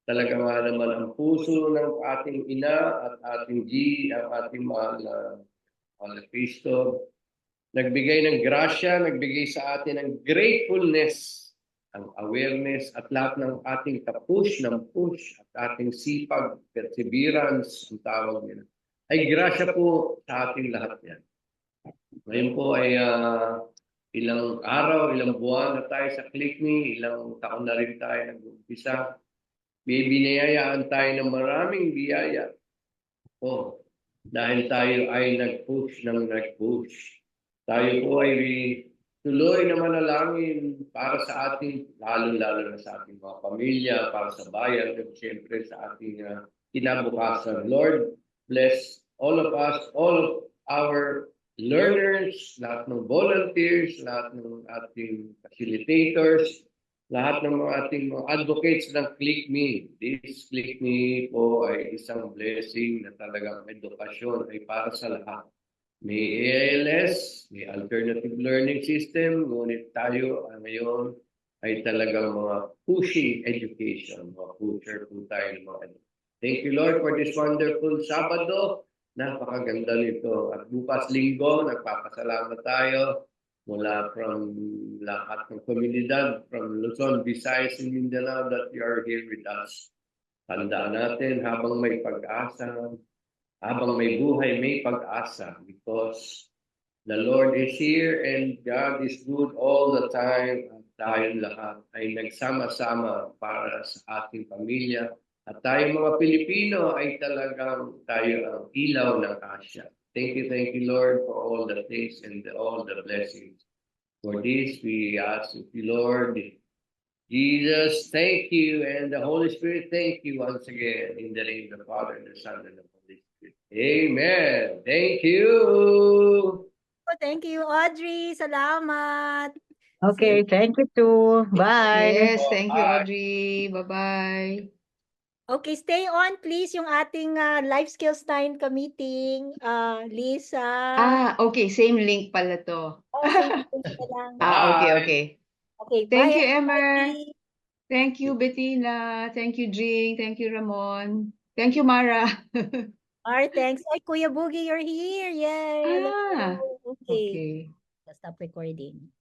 Talaga nga naman ang puso ng ating ina at ating ang ating mahal na Kristo. Nagbigay ng grasya, nagbigay sa atin ng gratefulness, ang awareness at lahat ng ating push at ating sipag, perseverance, ang tawag nila. Ay grasya po sa ating lahat yan. Ngayon po ay ilang araw, ilang buwan na tayo sa ClickMe, ilang taon na rin tayo nag-umpisa. May binayayaan tayo ng maraming biyaya. Dahil tayo ay nag-push ng nag-push. Tayo po ay tuloy na manalangin para sa ating, lalo-lalo na sa ating mga pamilya, para sa bayan, at siyempre sa ating kinabukasan. Lord, bless all of us, all of our learners, lahat ng volunteers, lahat ng ating facilitators, lahat ng mga ating mga advocates ng ClickMe. This ClickMe po ay isang blessing na talagang edukasyon ay para sa lahat. May ALS, may alternative learning system, ngunit tayo ngayon ay talagang mga pushing education, mga pusher po tayo ng mga education. Thank you, Lord, for this wonderful Sabado. Napakaganda nito. At bukas linggo, nagpapasalamat tayo mula from lahat ng komunidad, from Luzon, Visayas, and Mindanao that you are here with us. Tandaan natin habang may pag-asa, habang may buhay, may pag-asa because the Lord is here and God is good all the time at tayong lahat ay nagsama-sama para sa ating pamilya at tayong mga Pilipino ay talagang tayo ang ilaw ng Asia. Thank you, Lord, for all the things and all the blessings. For this, we ask you, Lord, Jesus, thank you, and the Holy Spirit, thank you once again, in the name of the Father, and the Son, and the Holy Spirit. Amen. Thank you. Thank you, Audrey. Salamat. Okay, thank you too. Bye. Yes, thank you, Bye. Audrey. Bye-bye. Okay, stay on please yung ating Life Skills 9 meeting. Lisa. Okay, same link pala to. Same thing na lang. Okay, Bye. okay. Okay, Thank bye you, Emmer. everybody. Thank you, Bettina. Thank you, Jing. Thank you, Ramon. Thank you, Mara. Thanks. Ay, Kuya Boogie, you're here. Yay. Hello. Okay. Okay. Stop recording.